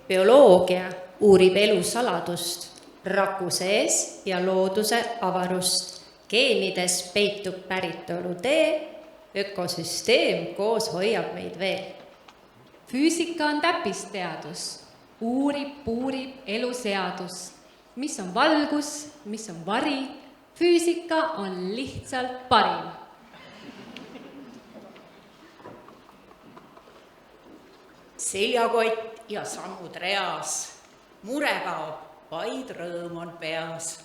S13: Bioloogia uurib elu saladust, raku sees ja looduse avarust. Geenides peitub päritolu tee, ökosüsteem koos hoiab meid veel.
S14: Füüsika on täppisteadus, puurib eluseadus. Mis on valgus, mis on vari, füüsika on lihtsalt parim.
S15: Seljakott ja sammud reas, mure kaob, vaid rõõm on peas.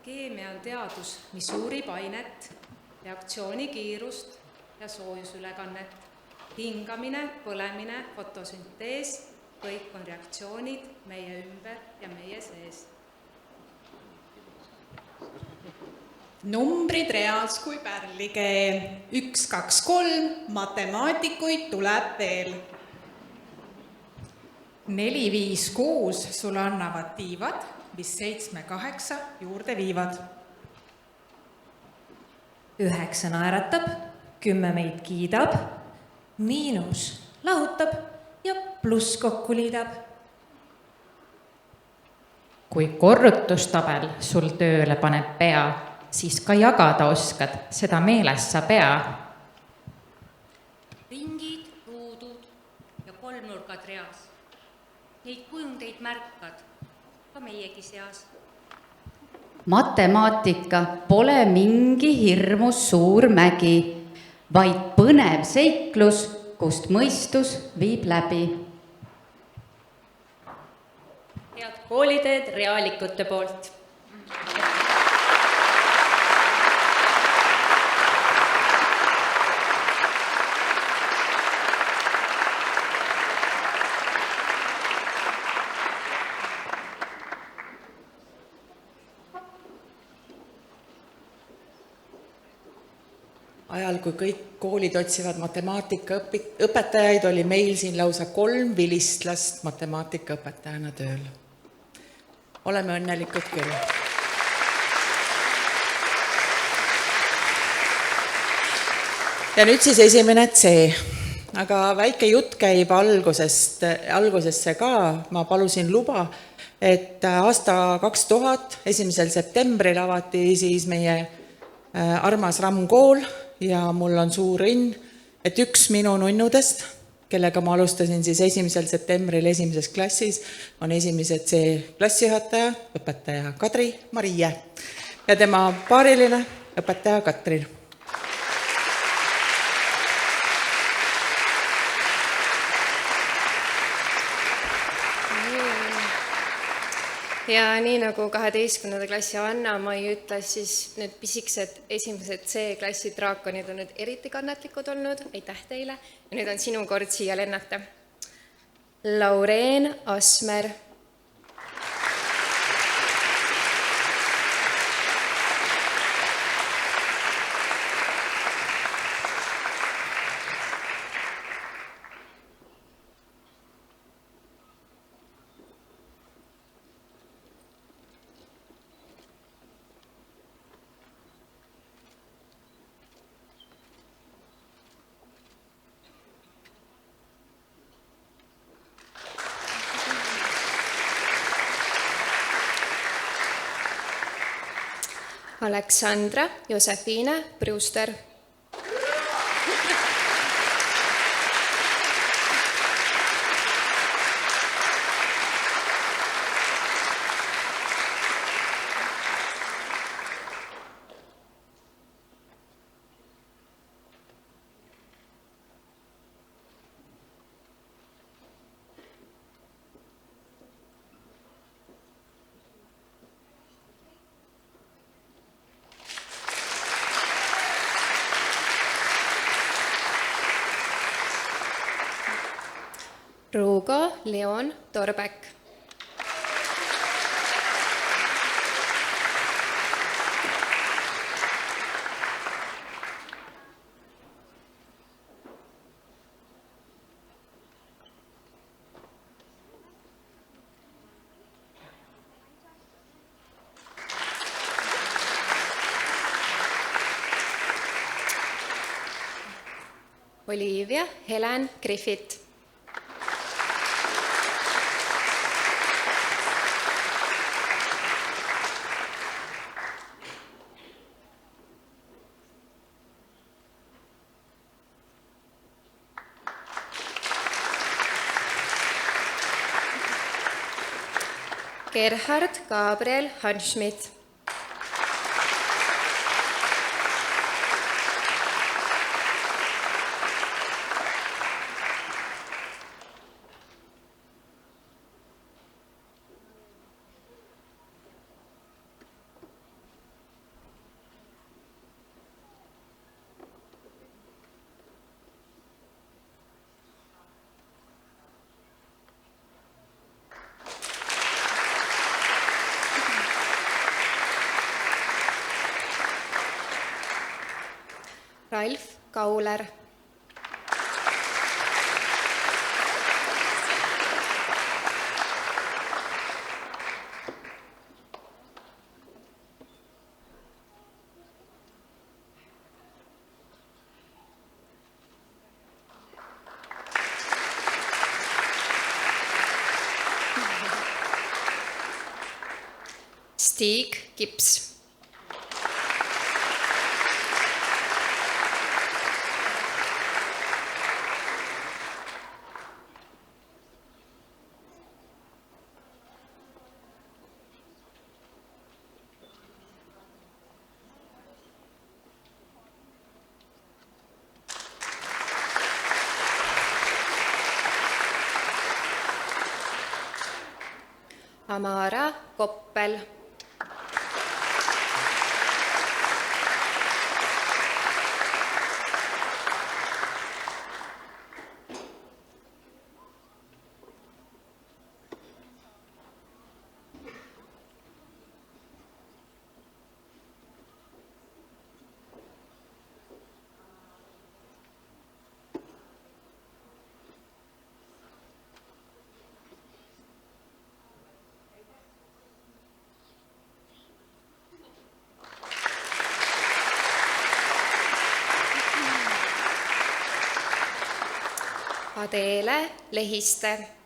S16: Keemia on teadus, mis uurib ainet, reaktsiooni kiirust ja soojusülekannet. Hingamine, põlemine, fotosüntees, kõik on reaktsioonid meie ümber ja meie sees.
S17: Numbrid reas kui pärlikee. 1, 2, 3, matemaatikuid tuleb veel.
S16: 4, 5, 6 sulle annavad tiivad, mis 7, 8 juurde viivad.
S6: 9 naeratab, 10 meid kiidab, miinus lahutab ja pluss kokku liidab.
S18: Kui korrutustabel sul tööle paneb pea, siis ka jagada oskad, seda meeles sa pea.
S19: Ringid, ruudud ja kolmnurgad reas. Neid kujundeid märkad ka meiegi seas.
S20: Matemaatika pole mingi hirmus suur mägi, vaid põnev seiklus, kust mõistus viib läbi.
S13: Head kooliteed reaalikute poolt.
S5: Ajal, kui kõik koolid otsivad matemaatikaõpetajaid, oli meil siin lausa 3 vilistlast matemaatikaõpetajana tööl. Oleme õnnelikud küll. Ja nüüd siis esimene C. Aga väike jutt käib algusesse ka. Ma palusin luba, et aasta 2000, 1. septembril avati siis meie armas RAM-kool ja mul on suur õnn, et üks minu nunnudest, kellega ma alustasin siis 1. septembril 1. klassis, on 1. C klassijuhataja, õpetaja Kadri Marie ja tema paariline õpetaja Katrin.
S21: Ja nii nagu 12. klassi Anna-Mai ütles, siis need pisikesed 1. C-klassi draakonid on nüüd eriti kannatlikud olnud. Aitäh teile. Ja nüüd on sinu kord siia lennata. Laureen Asmer. Aleksandra Josefiine Brewster. Ruugo Leon Torbek. Olivia Helen Griffith. Gerhard Gabriel Hanschmidt. Ralf Kauler. Stig Gips. Amara Koppel. Adele Lehiste.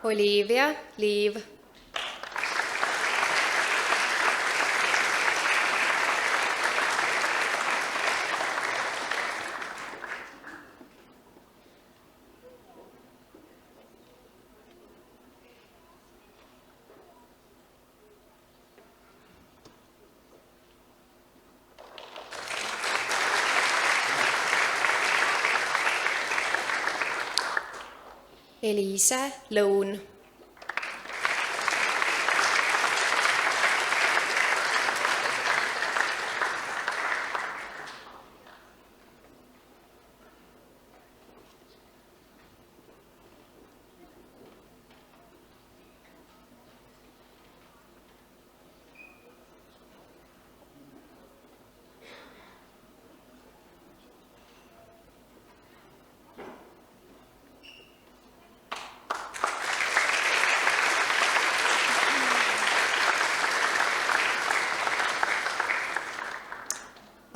S21: Olivia Liiv. Eliise Lõun.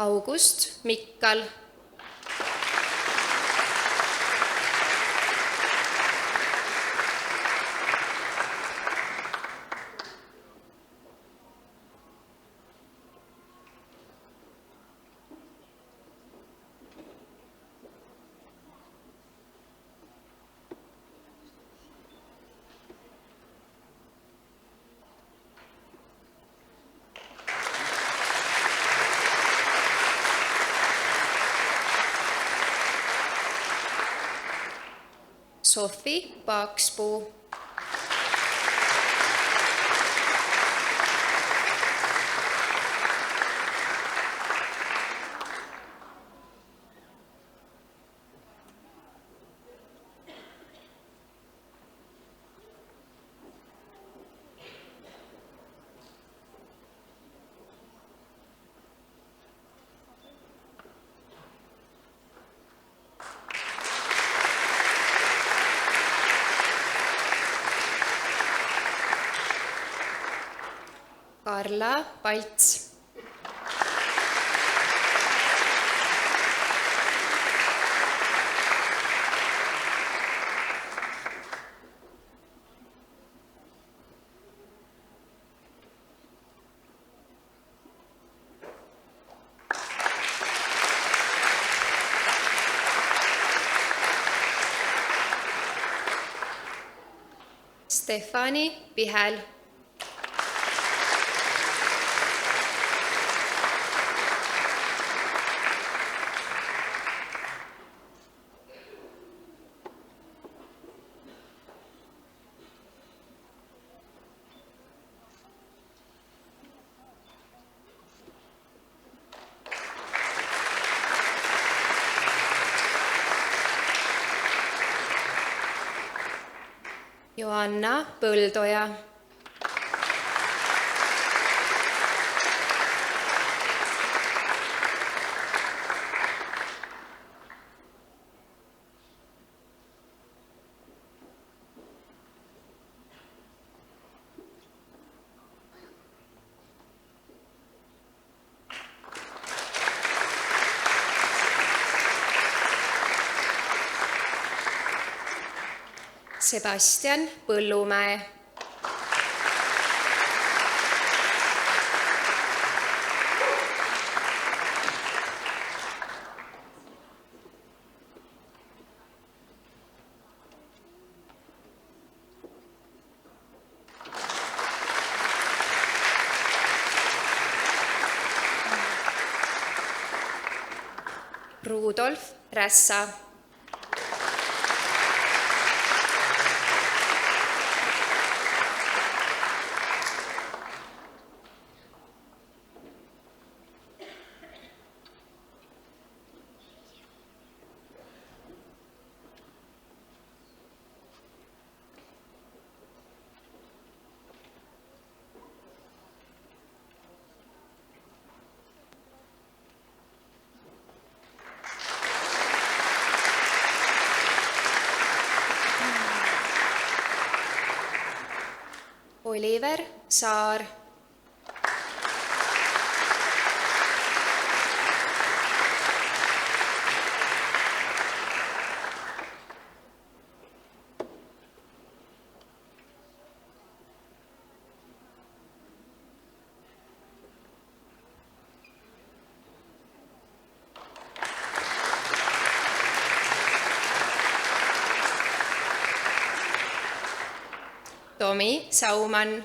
S21: August Mikkal. Sofi Pakspuu. Karla Palts. Stefani Pihel. Joanna Põldoja. Sebastian Põllumäe. Rudolf Rässa. Oliver Saar. Tomi Saumann.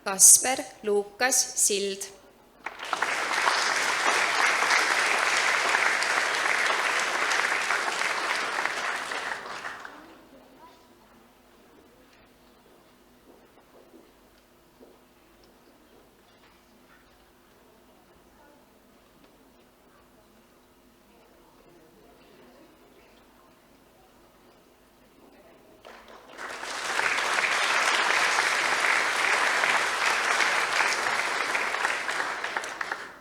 S21: Kasper Luukas Sild.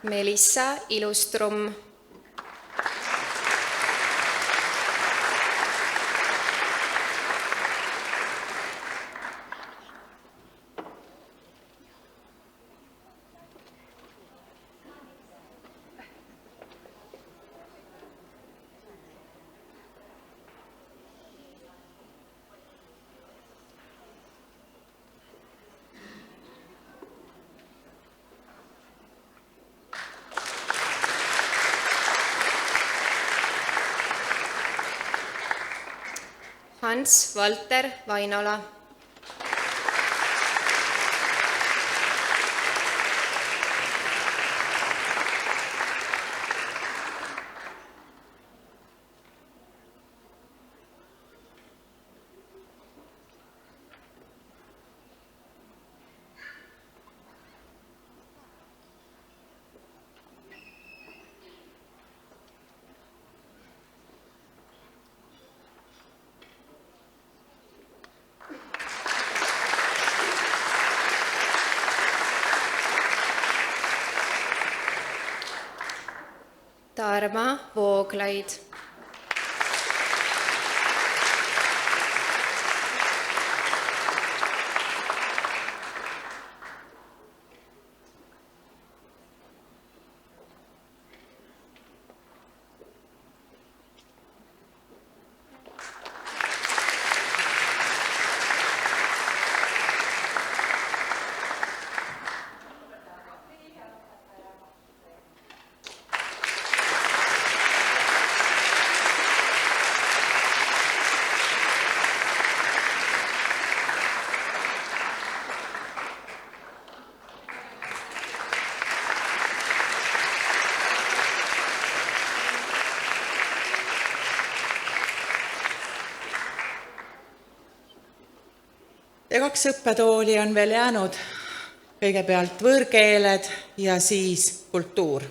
S21: Melissa Ilustrum. Hans Valter Vainola. Tarma Vooglaid.
S5: Ja 2 õppetooli on veel jäänud, kõigepealt võõrkeeled ja siis kultuur.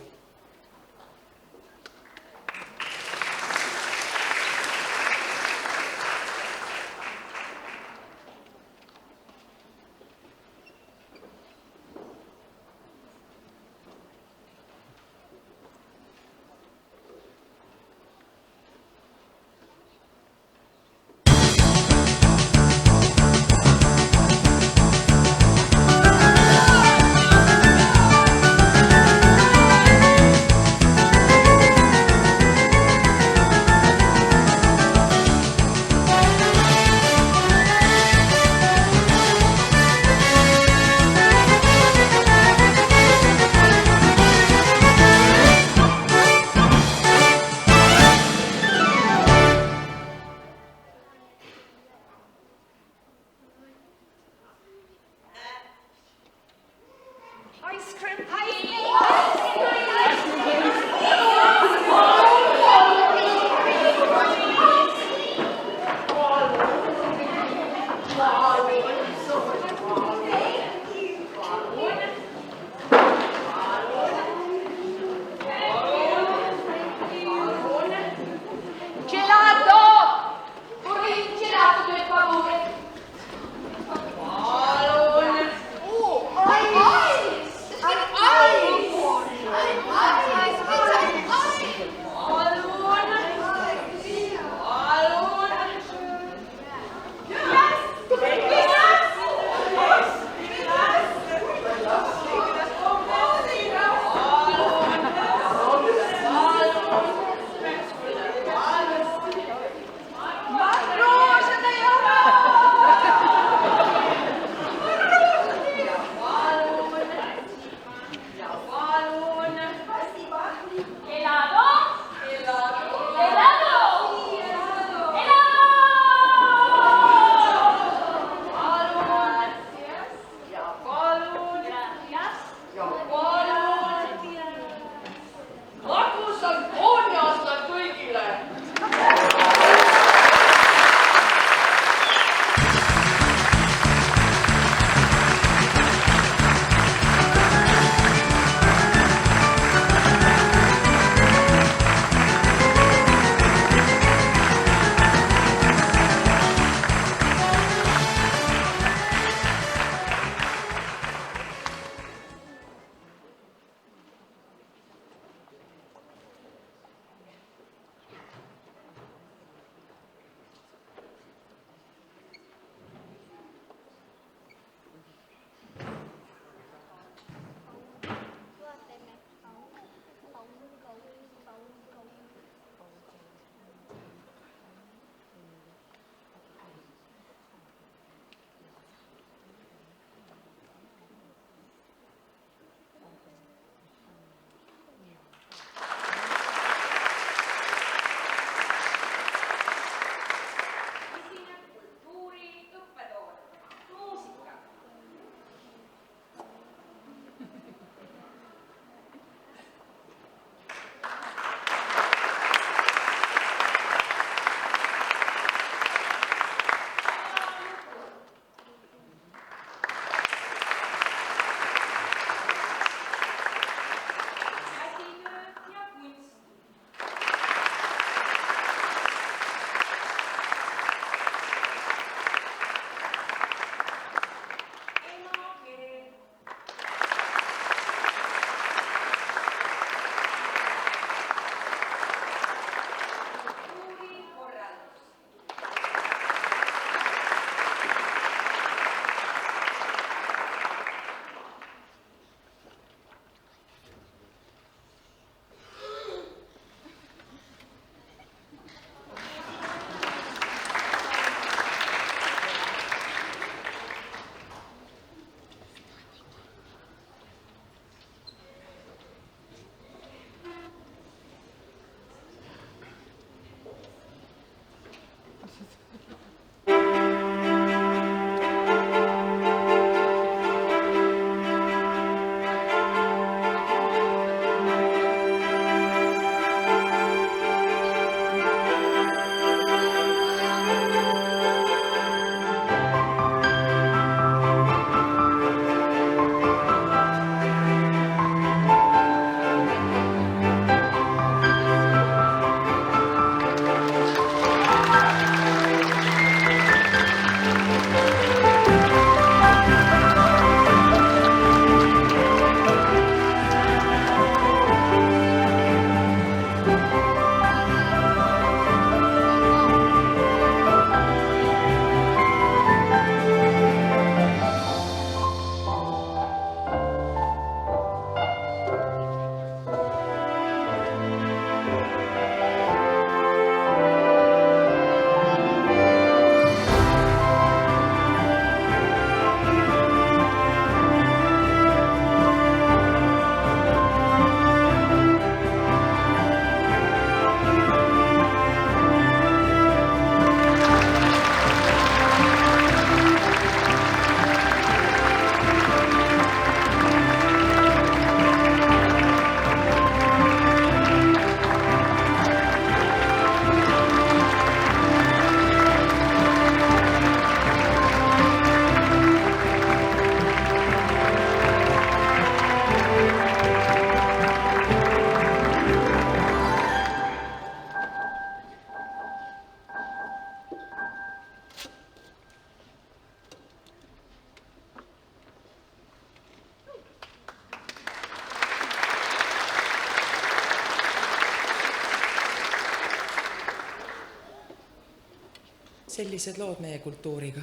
S5: sellised lood meie kultuuriga.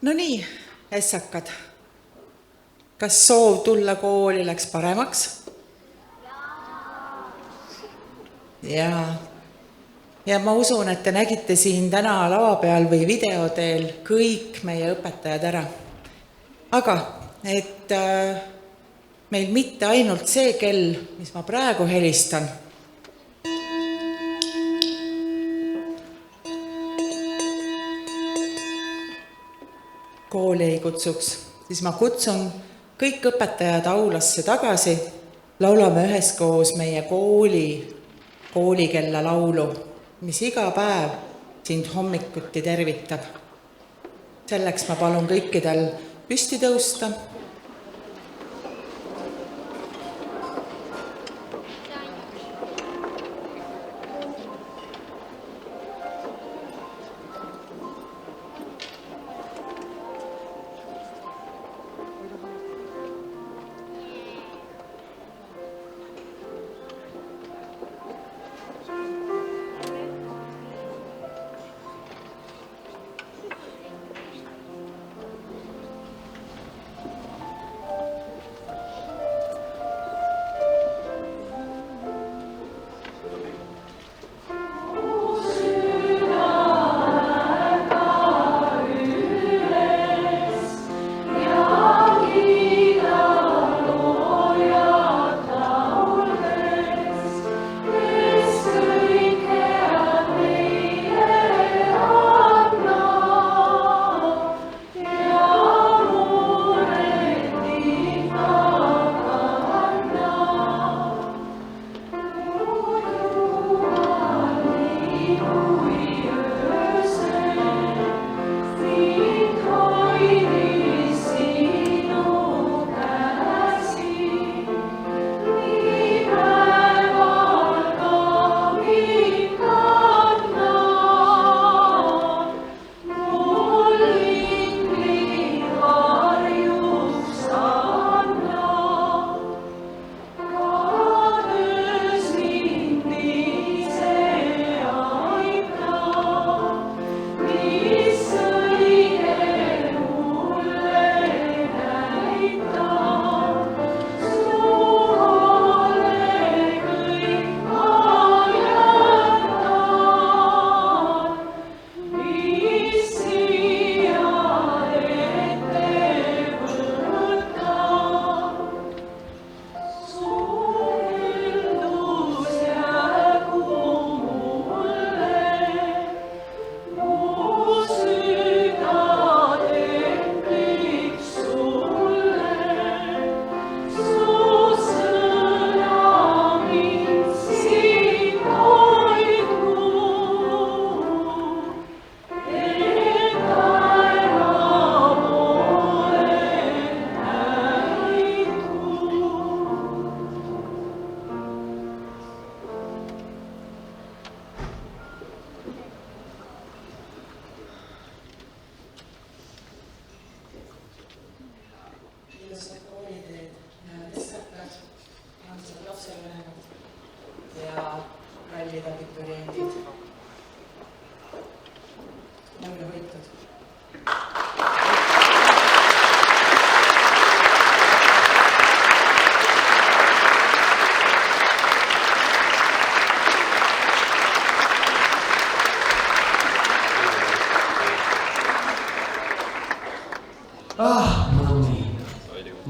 S5: No nii, ässakad. Kas soov tulla kooli läks paremaks? Ja ma usun, et te nägite siin täna lava peal või video teel kõik meie õpetajad ära. Aga, et meil mitte ainult see kell, mis ma praegu helistan, kooli ei kutsuks, siis ma kutsun kõik õpetajad aulasse tagasi, laulame üheskoos meie koolikella laulu, mis iga päev sind hommikuti tervitab. Selleks ma palun kõikidel püsti tõusta.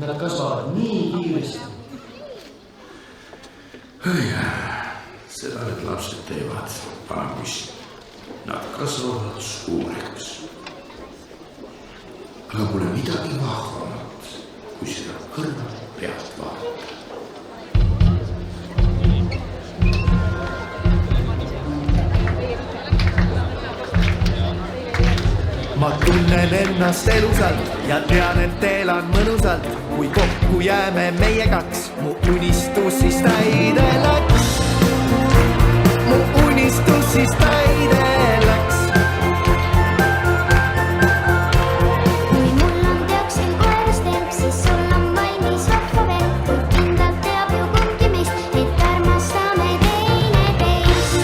S2: Nad kasvavad nii kiiresti. Seda need lapsed teevad, vanapoiss. Nad kasvavad suureks. Aga pole midagi vahvamat, kui seda kõrvalt pealt vaadata.
S3: Ma tunnen ennast elusalt ja tean, et elan mõnusalt. Kui kokku jääme meie kaks, mu unistus siis täide läks. Mu unistus siis täide läks.
S4: Kui mul on teoksil koeras temp, siis sul on valmis vahva vend. Kui kindlalt teab ju kumbki meist, et armastame teineteist.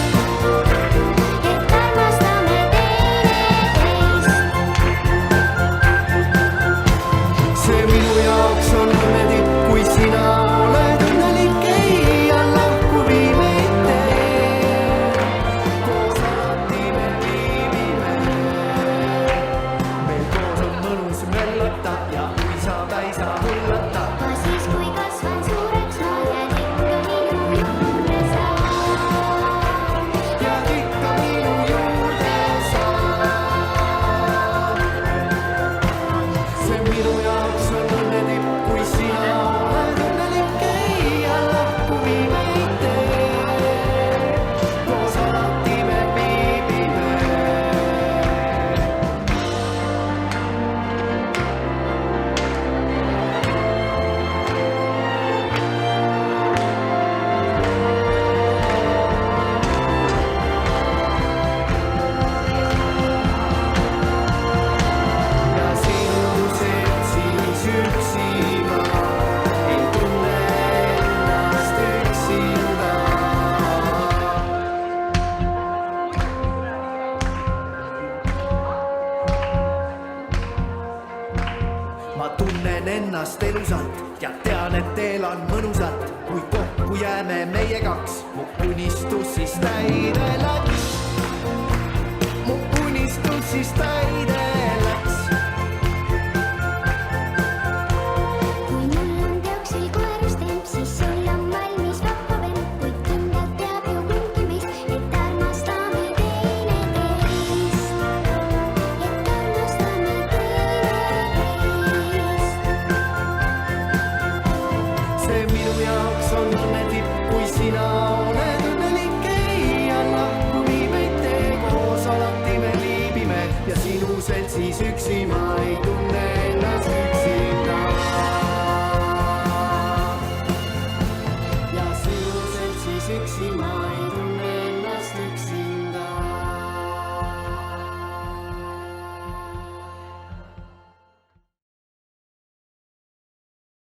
S3: ennast elusalt ja tean, et teel on mõnusalt. Kui kokku jääme meie kaks, mu unistus siis täide läks. Mu unistus siis täide läks.
S4: Kui mul on teoksil koerustemp, siis sul on valmis vahva vend. Kuid kindlalt teab ju kumbki meist, et armastame teineteist. Et armastame teineteist.
S3: See minu jaoks on õnnetipp, kui sina oled õnnelik. Ei anna, kui meid tee koos, alati me liibime. Ja sinu seltsis üksi ma ei tunne ennast üksinda. Ja sinu seltsis üksi ma ei